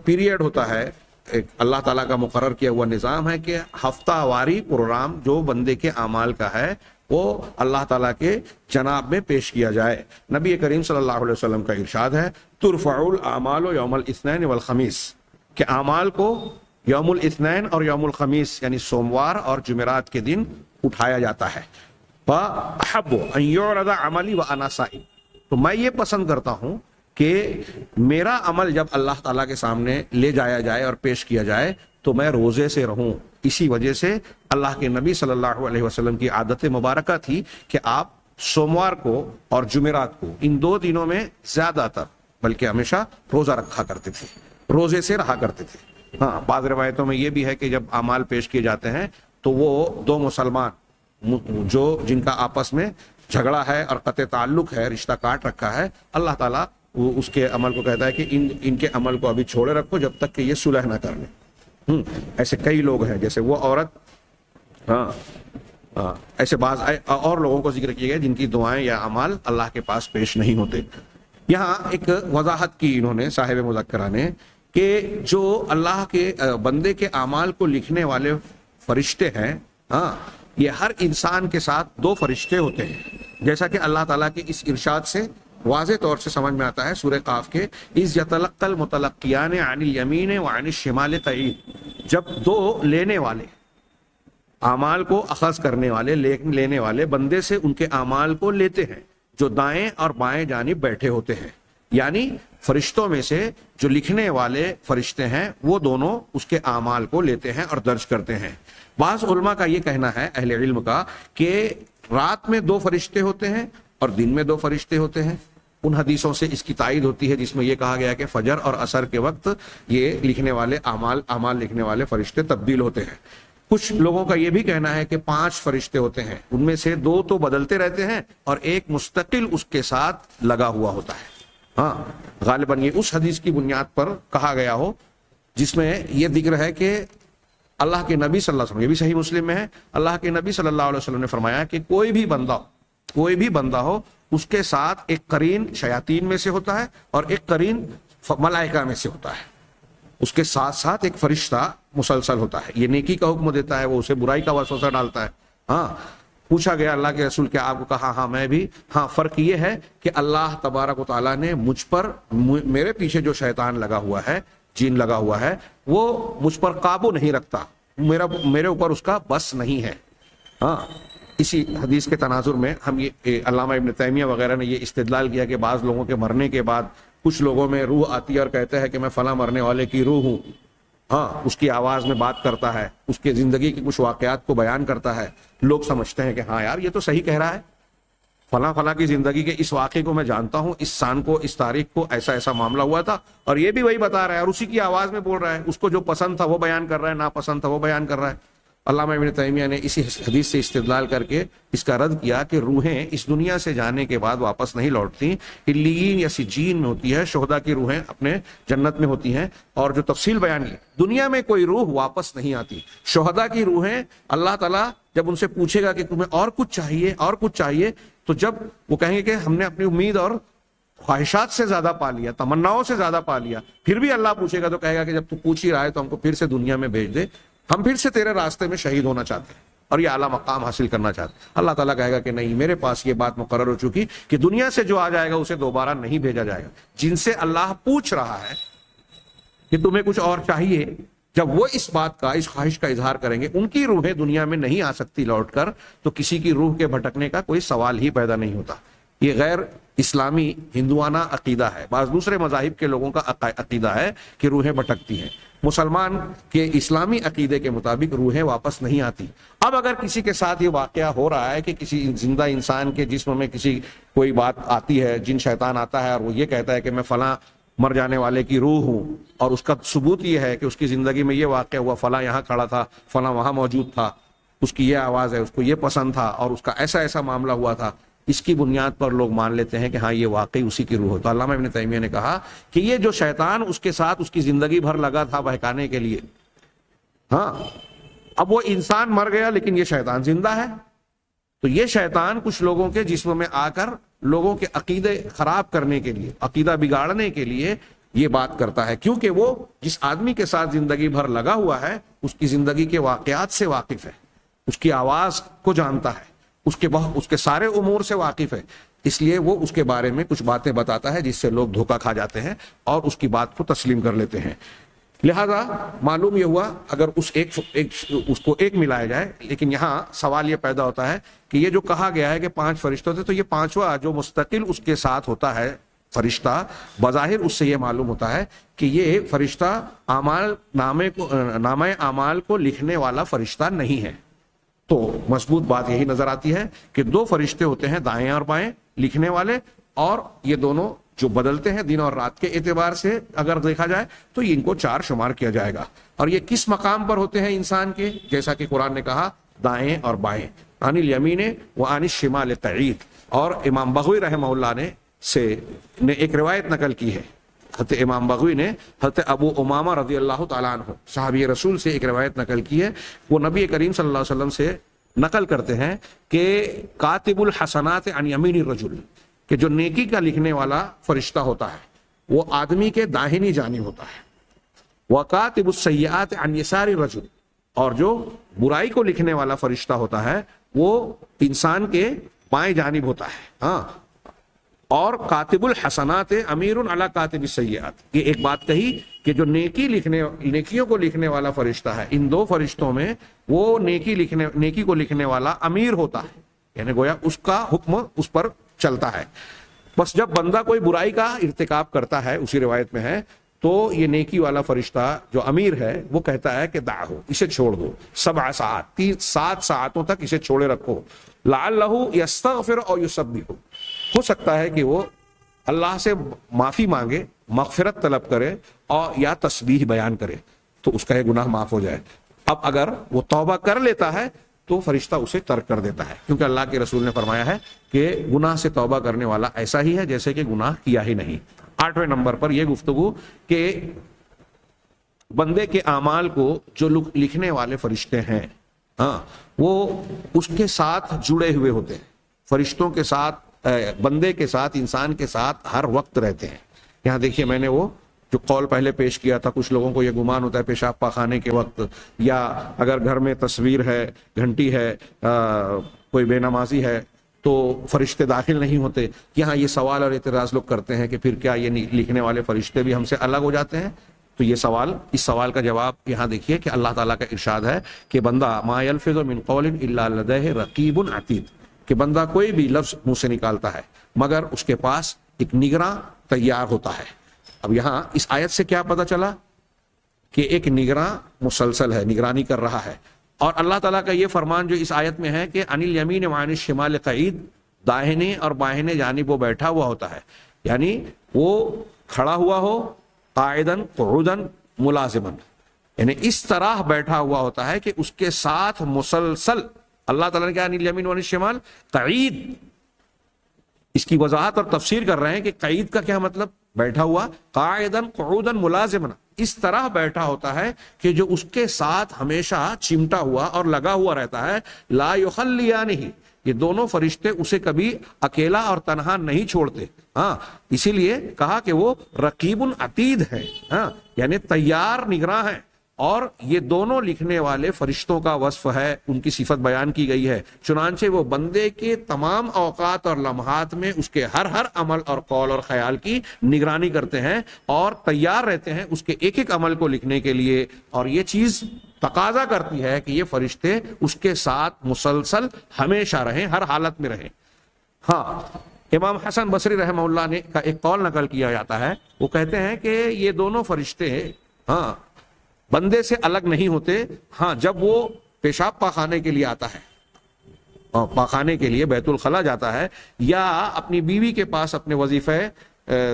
پیریڈ ہوتا ہے، ایک اللہ تعالیٰ کا مقرر کیا ہوا نظام ہے کہ ہفتہ واری پروگرام جو بندے کے اعمال کا ہے وہ اللہ تعالیٰ کے جناب میں پیش کیا جائے. نبی کریم صلی اللہ علیہ وسلم کا ارشاد ہے ترفع الاعمال یوم الاثنین والخمیس، کہ اعمال کو یوم الاثنین اور یوم الخمیس یعنی سوموار اور جمعرات کے دن اٹھایا جاتا ہے. فاحب ان یعرض عملی وانا صائم، تو میں یہ پسند کرتا ہوں کہ میرا عمل جب اللہ تعالیٰ کے سامنے لے جایا جائے اور پیش کیا جائے تو میں روزے سے رہوں. اسی وجہ سے اللہ کے نبی صلی اللہ علیہ وسلم کی عادت مبارکہ تھی کہ آپ سوموار کو اور جمعرات کو، ان 2 دنوں میں زیادہ تر بلکہ ہمیشہ روزہ رکھا کرتے تھے، روزے سے رہا کرتے تھے. ہاں، بعض روایتوں میں یہ بھی ہے کہ جب اعمال پیش کیے جاتے ہیں تو وہ 2 مسلمان جو جن کا آپس میں جھگڑا ہے اور قطع تعلق ہے، رشتہ کاٹ رکھا ہے، اللہ تعالیٰ وہ اس کے عمل کو کہتا ہے کہ ان کے عمل کو ابھی چھوڑے رکھو جب تک کہ یہ صلح نہ کر لیں. ایسے کئی لوگ ہیں، جیسے وہ عورت، ایسے بعض اور لوگوں کو ذکر کیے گئے جن کی دعائیں یا اعمال اللہ کے پاس پیش نہیں ہوتے. یہاں ایک وضاحت کی انہوں نے صاحب مذکرہ نے کہ جو اللہ کے بندے کے اعمال کو لکھنے والے فرشتے ہیں، یہ ہر انسان کے ساتھ 2 فرشتے ہوتے ہیں، جیسا کہ اللہ تعالیٰ کے اس ارشاد سے واضح طور سے سمجھ میں آتا ہے سورہ قاف کے اذ یتلقى المتلقیان عن الیمین وعن الشمال قعید، جب 2 لینے والے، اعمال کو اخذ کرنے والے، لینے والے بندے سے ان کے اعمال کو لیتے ہیں جو دائیں اور بائیں جانب بیٹھے ہوتے ہیں. یعنی فرشتوں میں سے جو لکھنے والے فرشتے ہیں وہ دونوں اس کے اعمال کو لیتے ہیں اور درج کرتے ہیں. بعض علماء کا یہ کہنا ہے، اہل علم کا، کہ رات میں 2 فرشتے ہوتے ہیں اور دن میں 2 فرشتے ہوتے ہیں. ان حدیثوں سے اس کی تائید ہوتی ہے جس میں یہ کہا گیا کہ فجر اور عصر کے وقت یہ لکھنے والے اعمال لکھنے والے فرشتے تبدیل ہوتے ہیں. کچھ لوگوں کا یہ بھی کہنا ہے کہ 5 فرشتے ہوتے ہیں، ان میں سے 2 تو بدلتے رہتے ہیں اور ایک مستقل اس کے ساتھ لگا ہوا ہوتا ہے. ہاں، غالباً یہ اس حدیث کی بنیاد پر کہا گیا ہو جس میں یہ ذکر ہے کہ اللہ کے نبی صلی اللہ علیہ وسلم، یہ بھی صحیح مسلم میں ہے، اللہ کے نبی صلی اللہ علیہ وسلم نے فرمایا کہ کوئی بھی بندہ ہو اس کے ساتھ ایک قرین شیاطین میں سے ہوتا ہے اور ایک قرین ملائکہ میں سے ہوتا ہے. اس کے ساتھ ساتھ ایک فرشتہ مسلسل ہوتا ہے، یہ نیکی کا حکم دیتا ہے، وہ اسے برائی کا وسوسہ ڈالتا ہے. ہاں، پوچھا گیا اللہ کے رسول کیا آپ کو، کہا ہاں میں بھی. ہاں، فرق یہ ہے کہ اللہ تبارک و تعالیٰ نے مجھ پر، میرے پیچھے جو شیطان لگا ہوا ہے، جن لگا ہوا ہے، وہ مجھ پر قابو نہیں رکھتا، میرے اوپر اس کا بس نہیں ہے. ہاں، اسی حدیث کے تناظر میں ہم یہ علامہ ابن تیمیہ وغیرہ نے یہ استدلال کیا کہ بعض لوگوں کے مرنے کے بعد کچھ لوگوں میں روح آتی ہے اور کہتے ہیں کہ میں فلاں مرنے والے کی روح ہوں. ہاں، اس کی آواز میں بات کرتا ہے، اس کے زندگی کے کچھ واقعات کو بیان کرتا ہے. لوگ سمجھتے ہیں کہ ہاں یار یہ تو صحیح کہہ رہا ہے، فلاں کی زندگی کے اس واقعے کو میں جانتا ہوں، اس سان کو، اس تاریخ کو ایسا معاملہ ہوا تھا اور یہ بھی وہی بتا رہا ہے اور اسی کی آواز میں بول رہا ہے. اس کو جو پسند تھا وہ بیان کر رہا ہے، ناپسند تھا وہ بیان کر رہا ہے. علامہ ابن تیمیہ نے اسی حدیث سے استدلال کر کے اس کا رد کیا کہ روحیں اس دنیا سے جانے کے بعد واپس نہیں لوٹتی، علیین یا سجین میں ہوتی ہے، شہداء کی روحیں اپنے جنت میں ہوتی ہیں. اور جو تفصیل بیان کی، دنیا میں کوئی روح واپس نہیں آتی. شہداء کی روحیں اللہ تعالیٰ جب ان سے پوچھے گا کہ تمہیں اور کچھ چاہیے تو جب وہ کہیں گے کہ ہم نے اپنی امید اور خواہشات سے زیادہ پا لیا، تمناؤں سے زیادہ پا لیا، پھر بھی اللہ پوچھے گا تو کہے گا کہ جب تو پوچھ ہی رہا ہے تو ہم کو پھر سے دنیا میں بھیج دے، ہم پھر سے تیرے راستے میں شہید ہونا چاہتے ہیں اور یہ اعلیٰ مقام حاصل کرنا چاہتے ہیں. اللہ تعالیٰ کہے گا کہ نہیں، میرے پاس یہ بات مقرر ہو چکی کہ دنیا سے جو آ جائے گا اسے دوبارہ نہیں بھیجا جائے گا. جن سے اللہ پوچھ رہا ہے کہ تمہیں کچھ اور چاہیے، جب وہ اس بات کا، اس خواہش کا اظہار کریں گے، ان کی روحیں دنیا میں نہیں آ سکتی لوٹ کر، تو کسی کی روح کے بھٹکنے کا کوئی سوال ہی پیدا نہیں ہوتا. یہ غیر اسلامی ہندوانہ عقیدہ ہے. بعض دوسرے مذاہب کے لوگوں کا عقیدہ ہے کہ روحیں بھٹکتی ہیں. مسلمان کے اسلامی عقیدے کے مطابق روحیں واپس نہیں آتی۔ اب اگر کسی کے ساتھ یہ واقعہ ہو رہا ہے کہ کسی زندہ انسان کے جسم میں کسی کوئی بات آتی ہے، جن شیطان آتا ہے اور وہ یہ کہتا ہے کہ میں فلاں مر جانے والے کی روح ہوں، اور اس کا ثبوت یہ ہے کہ اس کی زندگی میں یہ واقعہ ہوا، فلاں یہاں کھڑا تھا، فلاں وہاں موجود تھا، اس کی یہ آواز ہے، اس کو یہ پسند تھا، اور اس کا ایسا ایسا معاملہ ہوا تھا، اس کی بنیاد پر لوگ مان لیتے ہیں کہ ہاں یہ واقعی اسی کی روح ہے۔ تو علامہ ابن تیمیہ نے کہا کہ یہ جو شیطان اس کے ساتھ اس کی زندگی بھر لگا تھا بہکانے کے لیے، ہاں اب وہ انسان مر گیا لیکن یہ شیطان زندہ ہے، تو یہ شیطان کچھ لوگوں کے جسم میں آ کر لوگوں کے عقیدے خراب کرنے کے لیے، عقیدہ بگاڑنے کے لیے یہ بات کرتا ہے، کیونکہ وہ جس آدمی کے ساتھ زندگی بھر لگا ہوا ہے اس کی زندگی کے واقعات سے واقف ہے، اس کی آواز کو جانتا ہے، اس کے سارے امور سے واقف ہے، اس لیے وہ اس کے بارے میں کچھ باتیں بتاتا ہے جس سے لوگ دھوکہ کھا جاتے ہیں اور اس کی بات کو تسلیم کر لیتے ہیں۔ لہذا معلوم یہ ہوا اگر اس کو ایک ملایا جائے، لیکن یہاں سوال یہ پیدا ہوتا ہے کہ یہ جو کہا گیا ہے کہ 5 فرشتوں تھے، تو یہ 5واں جو مستقل اس کے ساتھ ہوتا ہے فرشتہ، بظاہر اس سے یہ معلوم ہوتا ہے کہ یہ فرشتہ نامہ اعمال کو لکھنے والا فرشتہ نہیں ہے۔ تو مضبوط بات یہی نظر آتی ہے کہ 2 فرشتے ہوتے ہیں، دائیں اور بائیں لکھنے والے، اور یہ دونوں جو بدلتے ہیں دن اور رات کے اعتبار سے اگر دیکھا جائے تو ان کو 4 شمار کیا جائے گا۔ اور یہ کس مقام پر ہوتے ہیں انسان کے؟ جیسا کہ قرآن نے کہا دائیں اور بائیں، عن الیمین و عن الشمال قعید۔ اور امام بغوی رحمہ اللہ نے ایک روایت نقل کی ہے، حضرت امام بغوی نے حضرت ابو امامہ رضی اللہ تعالیٰ عنہ صحابی رسول سے ایک روایت نقل کی ہے، وہ نبی کریم صلی اللہ علیہ وسلم سے نقل کرتے ہیں کہ کاتب الحسنات عن یمین الرجل، کہ جو نیکی کا لکھنے والا فرشتہ ہوتا ہے وہ آدمی کے داہنی جانب ہوتا ہے، وکاتب السیئات عن یسار الرجل، اور جو برائی کو لکھنے والا فرشتہ ہوتا ہے وہ انسان کے بائیں جانب ہوتا ہے، ہاں، اور کاتب الحسنات امیر علی کاتب السیئات۔ یہ ایک بات کہی کہ جو نیکیوں کو لکھنے والا فرشتہ ہے، ان 2 فرشتوں میں وہ نیکی کو لکھنے والا امیر ہوتا ہے، یعنی گویا اس کا حکم اس پر چلتا ہے۔ بس جب بندہ کوئی برائی کا ارتکاب کرتا ہے، اسی روایت میں ہے، تو یہ نیکی والا فرشتہ جو امیر ہے وہ کہتا ہے کہ دعہو، اسے چھوڑ دو، 7 ساعات 7 ساعتوں تک اسے چھوڑے رکھو، لعلہ یستغفر او یسبح، ہو سکتا ہے کہ وہ اللہ سے معافی مانگے، مغفرت طلب کرے اور یا تسبیح بیان کرے تو اس کا یہ گناہ معاف ہو جائے۔ اب اگر وہ توبہ کر لیتا ہے تو فرشتہ اسے ترک کر دیتا ہے، کیونکہ اللہ کے رسول نے فرمایا ہے کہ گناہ سے توبہ کرنے والا ایسا ہی ہے جیسے کہ گناہ کیا ہی نہیں۔ 8ویں نمبر پر یہ گفتگو کہ بندے کے اعمال کو جو لکھنے والے فرشتے ہیں، ہاں، وہ اس کے ساتھ جڑے ہوئے ہوتے ہیں، فرشتوں کے ساتھ، بندے کے ساتھ، انسان کے ساتھ ہر وقت رہتے ہیں۔ یہاں دیکھیے میں نے وہ جو قول پہلے پیش کیا تھا، کچھ لوگوں کو یہ گمان ہوتا ہے پیشاب پاخانے کے وقت، یا اگر گھر میں تصویر ہے، گھنٹی ہے، کوئی بے نمازی ہے تو فرشتے داخل نہیں ہوتے۔ یہاں یہ سوال اور اعتراض لوگ کرتے ہیں کہ پھر کیا یہ لکھنے والے فرشتے بھی ہم سے الگ ہو جاتے ہیں؟ تو اس سوال کا جواب یہاں دیکھیے کہ اللہ تعالیٰ کا ارشاد ہے کہ بندہ ما یلفظ من قول الا لدیہ رقیب عتید، کہ بندہ کوئی بھی لفظ منہ سے نکالتا ہے مگر اس کے پاس ایک نگراں تیار ہوتا ہے۔ اب یہاں اس آیت سے کیا پتہ چلا کہ ایک نگراں مسلسل ہے، نگرانی کر رہا ہے، اور اللہ تعالیٰ کا یہ فرمان جو اس آیت میں ہے کہ عن الیمین وعن الشمال قعید، داہنے اور بائیں جانب وہ بیٹھا ہوا ہوتا ہے، یعنی وہ کھڑا ہوا ہو، قاعدن قعودن ملازمن، یعنی اس طرح بیٹھا ہوا ہوتا ہے کہ اس کے ساتھ مسلسل اللہ تعالیٰ نے کہا عن الیمین وعن الشمال قعید، اس کی وضاحت اور تفسیر کر رہے ہیں کہ قعید کا کیا مطلب، بیٹھا ہوا، قاعدن قعودن ملازمن، اس طرح بیٹھا ہوتا ہے کہ جو اس کے ساتھ ہمیشہ چمٹا ہوا اور لگا ہوا رہتا ہے، لا یخلیانہ، یہ دونوں فرشتے اسے کبھی اکیلا اور تنہا نہیں چھوڑتے، ہاں، اسی لیے کہا کہ وہ رقیب عتید ہے، ہاں، یعنی تیار نگراں ہے۔ اور یہ دونوں لکھنے والے فرشتوں کا وصف ہے، ان کی صفت بیان کی گئی ہے، چنانچہ وہ بندے کے تمام اوقات اور لمحات میں اس کے ہر عمل اور قول اور خیال کی نگرانی کرتے ہیں اور تیار رہتے ہیں اس کے ایک عمل کو لکھنے کے لیے، اور یہ چیز تقاضا کرتی ہے کہ یہ فرشتے اس کے ساتھ مسلسل ہمیشہ رہیں، ہر حالت میں رہیں۔ ہاں، امام حسن بصری رحمہ اللہ نے کا ایک قول نقل کیا جاتا ہے، وہ کہتے ہیں کہ یہ دونوں فرشتے، ہاں، بندے سے الگ نہیں ہوتے. ہاں جب وہ پیشاب پاخانے کے لیے آتا ہے، پاخانے کے لیے بیت الخلا جاتا ہے، یا اپنی بیوی کے پاس اپنے وظیفہ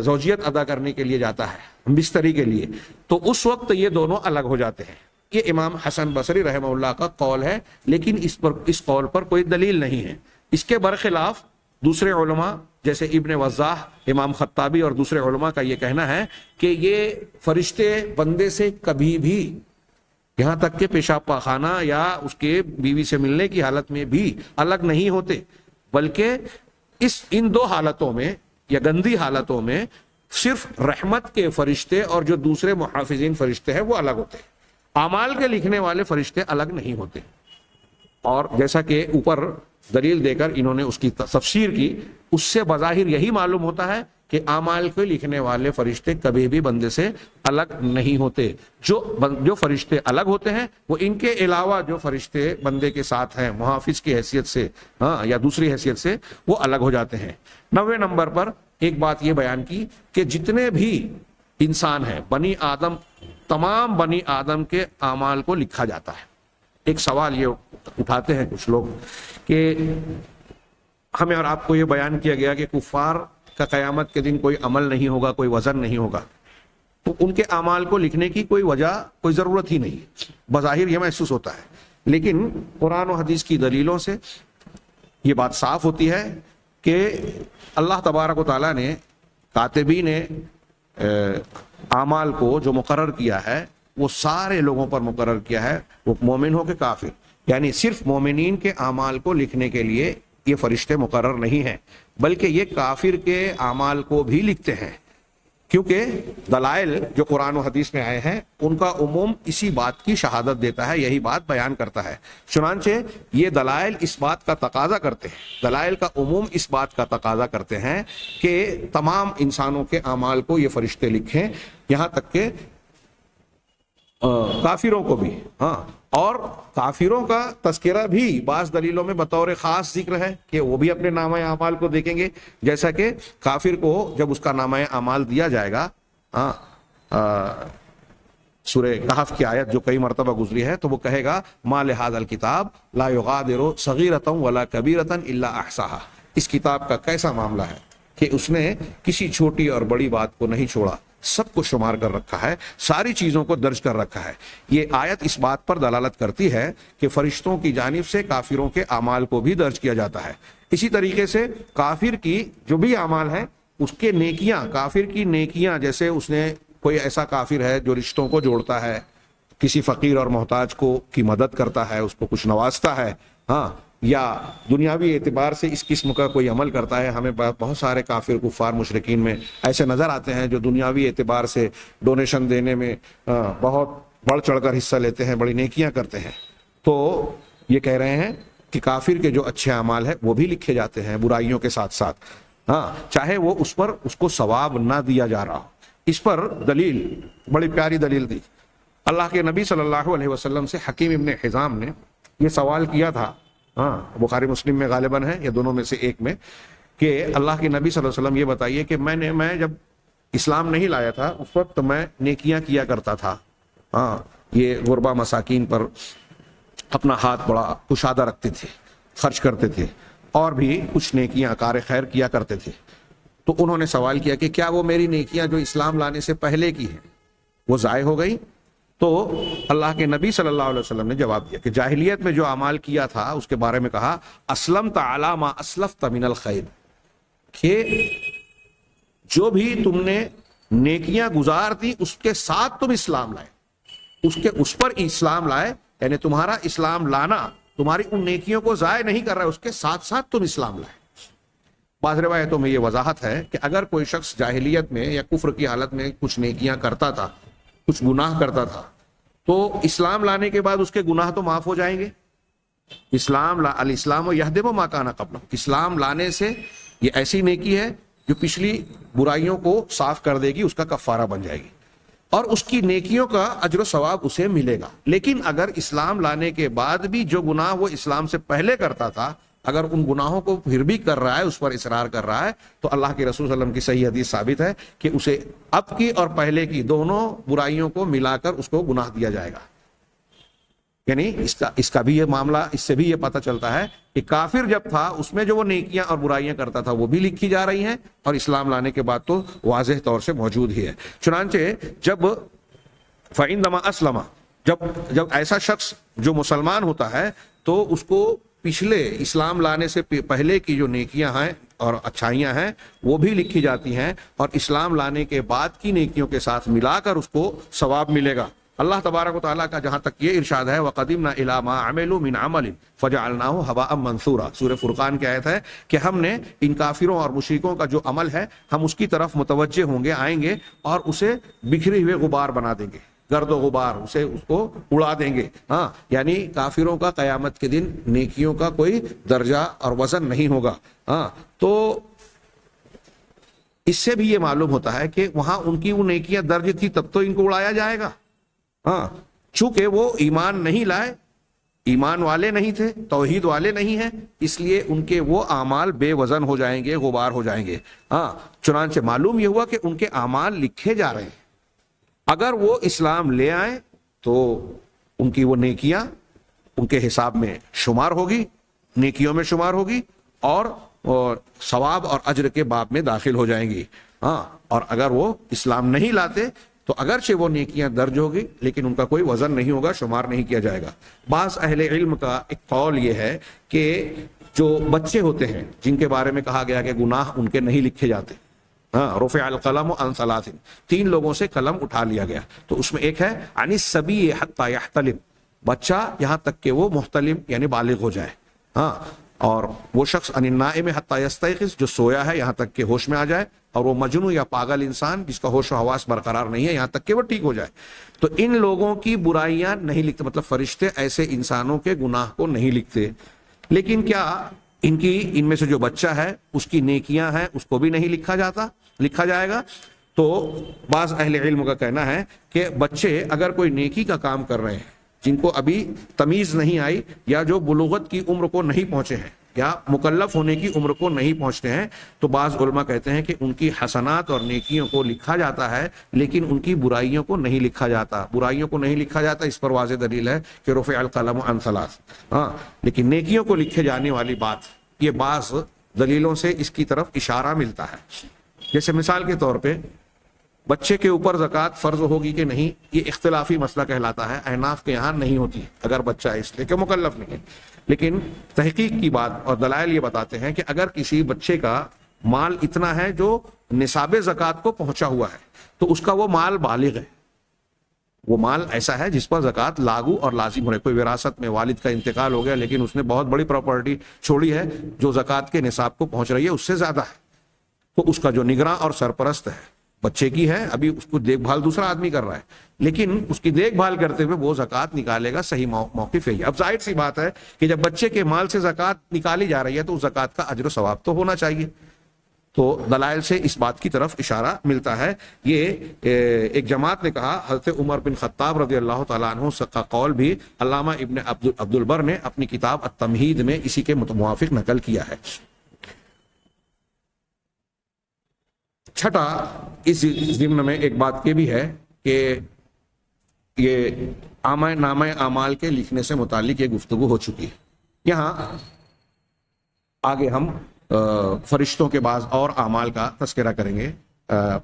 زوجیت ادا کرنے کے لیے جاتا ہے بستری کے لیے، تو اس وقت یہ دونوں الگ ہو جاتے ہیں. یہ امام حسن بصری رحمہ اللہ کا قول ہے، لیکن اس قول پر کوئی دلیل نہیں ہے. اس کے برخلاف دوسرے علماء جیسے ابن وضاح، امام خطابی اور دوسرے علماء کا یہ کہنا ہے کہ یہ فرشتے بندے سے کبھی بھی، یہاں تک کہ پیشاب پاخانہ یا اس کے بیوی سے ملنے کی حالت میں بھی الگ نہیں ہوتے، بلکہ ان دو حالتوں میں یا گندی حالتوں میں صرف رحمت کے فرشتے اور جو دوسرے محافظین فرشتے ہیں وہ الگ ہوتے ہیں. اعمال کے لکھنے والے فرشتے الگ نہیں ہوتے. اور جیسا کہ اوپر دلیل دے کر انہوں نے اس کی تفسیر کی، اس سے بظاہر یہی معلوم ہوتا ہے کہ اعمال کے لکھنے والے فرشتے کبھی بھی بندے سے الگ نہیں ہوتے. جو فرشتے الگ ہوتے ہیں وہ ان کے علاوہ جو فرشتے بندے کے ساتھ ہیں محافظ کی حیثیت سے یا دوسری حیثیت سے، وہ الگ ہو جاتے ہیں. 90 نمبر پر ایک بات یہ بیان کی کہ جتنے بھی انسان ہیں بنی آدم، تمام بنی آدم کے اعمال کو لکھا جاتا ہے. ایک سوال یہ اٹھاتے ہیں کچھ لوگ کہ ہمیں اور آپ کو یہ بیان کیا گیا کہ کفار کا قیامت کے دن کوئی عمل نہیں ہوگا، کوئی وزن نہیں ہوگا، تو ان کے اعمال کو لکھنے کی کوئی وجہ، کوئی ضرورت ہی نہیں. بظاہر یہ محسوس ہوتا ہے، لیکن قرآن و حدیث کی دلیلوں سے یہ بات صاف ہوتی ہے کہ اللہ تبارک و تعالیٰ نے کاتبین اعمال کو جو مقرر کیا ہے وہ سارے لوگوں پر مقرر کیا ہے، وہ مومن ہو کہ کافر. یعنی صرف مومنین کے اعمال کو لکھنے کے لیے یہ فرشتے مقرر نہیں ہیں، بلکہ یہ کافر کے اعمال کو بھی لکھتے ہیں، کیونکہ دلائل جو قرآن و حدیث میں آئے ہیں ان کا عموم اسی بات کی شہادت دیتا ہے، یہی بات بیان کرتا ہے. چنانچہ یہ دلائل اس بات کا تقاضا کرتے ہیں، دلائل کا عموم اس بات کا تقاضا کرتے ہیں کہ تمام انسانوں کے اعمال کو یہ فرشتے لکھیں، یہاں تک کہ کافروں کو بھی. اور کافروں کا تذکرہ بھی بعض دلیلوں میں بطور خاص ذکر ہے کہ وہ بھی اپنے نامہ اعمال کو دیکھیں گے. جیسا کہ کافر کو جب اس کا نامہ اعمال دیا جائے گا، سورہ کہف کی آیت جو کئی مرتبہ گزری ہے، تو وہ کہے گا ما لہذا الکتاب لا یغادر صغیرۃ ولا کبیرۃ الا احصاها. اس کتاب کا کیسا معاملہ ہے کہ اس نے کسی چھوٹی اور بڑی بات کو نہیں چھوڑا، سب کو شمار کر رکھا ہے، ساری چیزوں کو درج کر رکھا ہے. یہ آیت اس بات پر دلالت کرتی ہے کہ فرشتوں کی جانب سے کافروں کے اعمال کو بھی درج کیا جاتا ہے. اسی طریقے سے کافر کی جو بھی اعمال ہیں اس کے نیکیاں، کافر کی نیکیاں، جیسے اس نے کوئی ایسا کافر ہے جو رشتوں کو جوڑتا ہے، کسی فقیر اور محتاج کو کی مدد کرتا ہے، اس کو کچھ نوازتا ہے، یا دنیاوی اعتبار سے اس قسم کا کوئی عمل کرتا ہے. ہمیں بہت سارے کافر کفار مشرکین میں ایسے نظر آتے ہیں جو دنیاوی اعتبار سے ڈونیشن دینے میں بہت بڑھ چڑھ کر حصہ لیتے ہیں، بڑی نیکیاں کرتے ہیں. تو یہ کہہ رہے ہیں کہ کافر کے جو اچھے اعمال ہیں وہ بھی لکھے جاتے ہیں برائیوں کے ساتھ ساتھ، چاہے وہ اس پر اس کو ثواب نہ دیا جا رہا ہو. اس پر دلیل بڑی پیاری دلیل دی. اللہ کے نبی صلی اللہ علیہ وسلم سے حکیم ابن حزام نے یہ سوال کیا تھا، بخاری مسلم میں غالباً ہے یا دونوں میں سے ایک میں، کہ اللہ کے نبی صلی اللہ علیہ وسلم یہ بتائیے کہ میں جب اسلام نہیں لایا تھا اس وقت میں نیکیاں کیا کرتا تھا، یہ غربا مساکین پر اپنا ہاتھ بڑا کشادہ رکھتے تھے، خرچ کرتے تھے، اور بھی کچھ نیکیاں کار خیر کیا کرتے تھے. تو انہوں نے سوال کیا کہ کیا وہ میری نیکیاں جو اسلام لانے سے پہلے کی ہیں وہ ضائع ہو گئی؟ تو اللہ کے نبی صلی اللہ علیہ وسلم نے جواب دیا کہ جاہلیت میں جو اعمال کیا تھا اس کے بارے میں کہا اسلمت علی ما اسلفت من الخیر، کہ جو بھی تم نے نیکیاں گزار دی اس کے ساتھ تم اسلام لائے، اس پر اسلام لائے، یعنی تمہارا اسلام لانا تمہاری ان نیکیوں کو ضائع نہیں کر رہا ہے، اس کے ساتھ ساتھ تم اسلام لائے. بعض روایتوں میں یہ وضاحت ہے کہ اگر کوئی شخص جاہلیت میں یا کفر کی حالت میں کچھ نیکیاں کرتا تھا، کچھ گناہ کرتا تھا، تو اسلام لانے کے بعد اس کے گناہ تو معاف ہو جائیں گے. الاسلام یہدم ما کان قبلہ، اسلام لانے سے یہ ایسی نیکی ہے جو پچھلی برائیوں کو صاف کر دے گی، اس کا کفارہ بن جائے گی، اور اس کی نیکیوں کا اجر و ثواب اسے ملے گا. لیکن اگر اسلام لانے کے بعد بھی جو گناہ وہ اسلام سے پہلے کرتا تھا اگر ان گناہوں کو پھر بھی کر رہا ہے، اس پر اصرار کر رہا ہے، تو اللہ کے رسول صلی اللہ علیہ وسلم کی صحیح حدیث ثابت ہے کہ اسے اب کی اور پہلے کی دونوں برائیوں کو ملا کر اس کو گناہ دیا جائے گا۔ یعنی اس کا بھی یہ معاملہ، اس سے بھی یہ پتہ چلتا ہے کہ کافر جب تھا اس میں جو وہ نیکیاں اور برائیاں کرتا تھا وہ بھی لکھی جا رہی ہیں، اور اسلام لانے کے بعد تو واضح طور سے موجود ہی ہے۔ چنانچہ جب فَإِنَّمَا أَسْلَمَ، جب ایسا شخص جو مسلمان ہوتا ہے تو اس کو پچھلے اسلام لانے سے پہلے کی جو نیکیاں ہیں اور اچھائیاں ہیں وہ بھی لکھی جاتی ہیں، اور اسلام لانے کے بعد کی نیکیوں کے ساتھ ملا کر اس کو ثواب ملے گا۔ اللہ تبارک و تعالیٰ کا جہاں تک یہ ارشاد ہے وَقَدِمْنَا إِلَىٰ مَا عَمِلُوا مِنْ عَمَلٍ فَجَعَلْنَاهُ هَبَاءً مَنْثُورًا، سورہ فرقان کی آیت ہے کہ ہم نے ان کافروں اور مشرکوں کا جو عمل ہے ہم اس کی طرف متوجہ ہوں گے، آئیں گے اور اسے بکھرے ہوئے غبار بنا دیں گے، گرد و غبار، اس کو اڑا دیں گے۔ ہاں، یعنی کافروں کا قیامت کے دن نیکیوں کا کوئی درجہ اور وزن نہیں ہوگا۔ ہاں، تو اس سے بھی یہ معلوم ہوتا ہے کہ وہاں ان کی وہ نیکیاں درج تھی تب تو ان کو اڑایا جائے گا۔ ہاں، چونکہ وہ ایمان نہیں لائے، ایمان والے نہیں تھے، توحید والے نہیں ہیں، اس لیے ان کے وہ اعمال بے وزن ہو جائیں گے، غبار ہو جائیں گے۔ ہاں، چنانچہ معلوم یہ ہوا کہ ان کے اعمال لکھے جا رہے ہیں۔ اگر وہ اسلام لے آئیں تو ان کی وہ نیکیاں ان کے حساب میں شمار ہوگی، نیکیوں میں شمار ہوگی، اور ثواب اور اجر کے باب میں داخل ہو جائیں گی۔ ہاں، اور اگر وہ اسلام نہیں لاتے تو اگرچہ وہ نیکیاں درج ہوگی لیکن ان کا کوئی وزن نہیں ہوگا، شمار نہیں کیا جائے گا۔ بعض اہل علم کا ایک قول یہ ہے کہ جو بچے ہوتے ہیں جن کے بارے میں کہا گیا کہ گناہ ان کے نہیں لکھے جاتے، ہاں، رفع القلم عن ثلاث، 3 لوگوں سے قلم اٹھا لیا گیا، تو اس میں ایک ہے عن الصبی حتی یحتلم، بچہ یہاں تک کہ وہ محتلم یعنی بالغ ہو جائے۔ ہاں، اور وہ شخص عن النائم حتی یستیقظ، جو سویا ہے یہاں تک کہ ہوش میں آ جائے، اور وہ مجنون یا پاگل انسان جس کا ہوش و حواس برقرار نہیں ہے یہاں تک کہ وہ ٹھیک ہو جائے۔ تو ان لوگوں کی برائیاں نہیں لکھتے، مطلب فرشتے ایسے انسانوں کے گناہ کو نہیں لکھتے، لیکن کیا ان میں سے جو بچہ ہے اس کی نیکیاں ہیں اس کو بھی نہیں لکھا جائے گا؟ تو بعض اہل علم کا کہنا ہے کہ بچے اگر کوئی نیکی کا کام کر رہے ہیں جن کو ابھی تمیز نہیں آئی، یا جو بلوغت کی عمر کو نہیں پہنچے ہیں، یا مکلف ہونے کی عمر کو نہیں پہنچتے ہیں، تو بعض علماء کہتے ہیں کہ ان کی حسنات اور نیکیوں کو لکھا جاتا ہے لیکن ان کی برائیوں کو نہیں لکھا جاتا۔ برائیوں کو نہیں لکھا جاتا، اس پر واضح دلیل ہے کہ رفع القلم عن ثلاث۔ ہاں، لیکن نیکیوں کو لکھے جانے والی بات، یہ بعض دلیلوں سے اس کی طرف اشارہ ملتا ہے۔ جیسے مثال کے طور پہ بچے کے اوپر زکوٰۃ فرض ہوگی کہ نہیں، یہ اختلافی مسئلہ کہلاتا ہے، احناف کے یہاں نہیں ہوتی اگر بچہ اس لیے کہ مکلف نہیں ہے، لیکن تحقیق کی بات اور دلائل یہ بتاتے ہیں کہ اگر کسی بچے کا مال اتنا ہے جو نصاب زکوٰۃ کو پہنچا ہوا ہے تو اس کا وہ مال بالغ ہے، وہ مال ایسا ہے جس پر زکوٰۃ لاگو اور لازم ہو رہی ہے۔ کوئی وراثت میں والد کا انتقال ہو گیا لیکن اس نے بہت بڑی پراپرٹی چھوڑی ہے جو زکوٰۃ کے نصاب کو پہنچ رہی ہے، اس سے زیادہ ہے، تو اس کا جو نگراں اور سرپرست ہے بچے کی ہے، ابھی اس کو دیکھ بھال دوسرا آدمی کر رہا ہے، لیکن اس کی دیکھ بھال کرتے ہوئے وہ زکوٰۃ نکالے گا، صحیح موقف ہے۔ اب ظاہر سی بات ہے کہ جب بچے کے مال سے زکوٰۃ نکالی جا رہی ہے تو اس زکوٰۃ کا اجر و ثواب تو ہونا چاہیے، تو دلائل سے اس بات کی طرف اشارہ ملتا ہے۔ یہ ایک جماعت نے کہا، حضرت عمر بن خطاب رضی اللہ تعالیٰ عنہ کا قول بھی علامہ ابن عبد البر نے اپنی کتاب التمہید میں اسی کے موافق نقل کیا ہے۔ چھٹا، اس ضمن میں ایک بات یہ بھی ہے کہ یہ نامہ اعمال کے لکھنے سے متعلق یہ گفتگو ہو چکی ہے۔ یہاں آگے ہم فرشتوں کے بعض اور اعمال کا تذکرہ کریں گے۔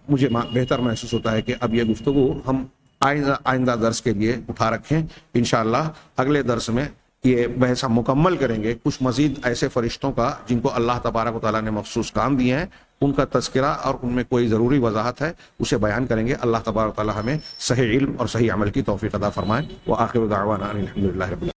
مجھے بہتر محسوس ہوتا ہے کہ اب یہ گفتگو ہم آئندہ درس کے لیے اٹھا رکھیں، انشاءاللہ اگلے درس میں یہ بحث ہم مکمل کریں گے، کچھ مزید ایسے فرشتوں کا جن کو اللہ تبارک و تعالیٰ نے مخصوص کام دیے ہیں ان کا تذکرہ اور ان میں کوئی ضروری وضاحت ہے اسے بیان کریں گے۔ اللہ تبارک و تعالیٰ ہمیں صحیح علم اور صحیح عمل کی توفیق عطا فرمائے۔ وآخر دعوانا ان الحمد للہ رب العالمین۔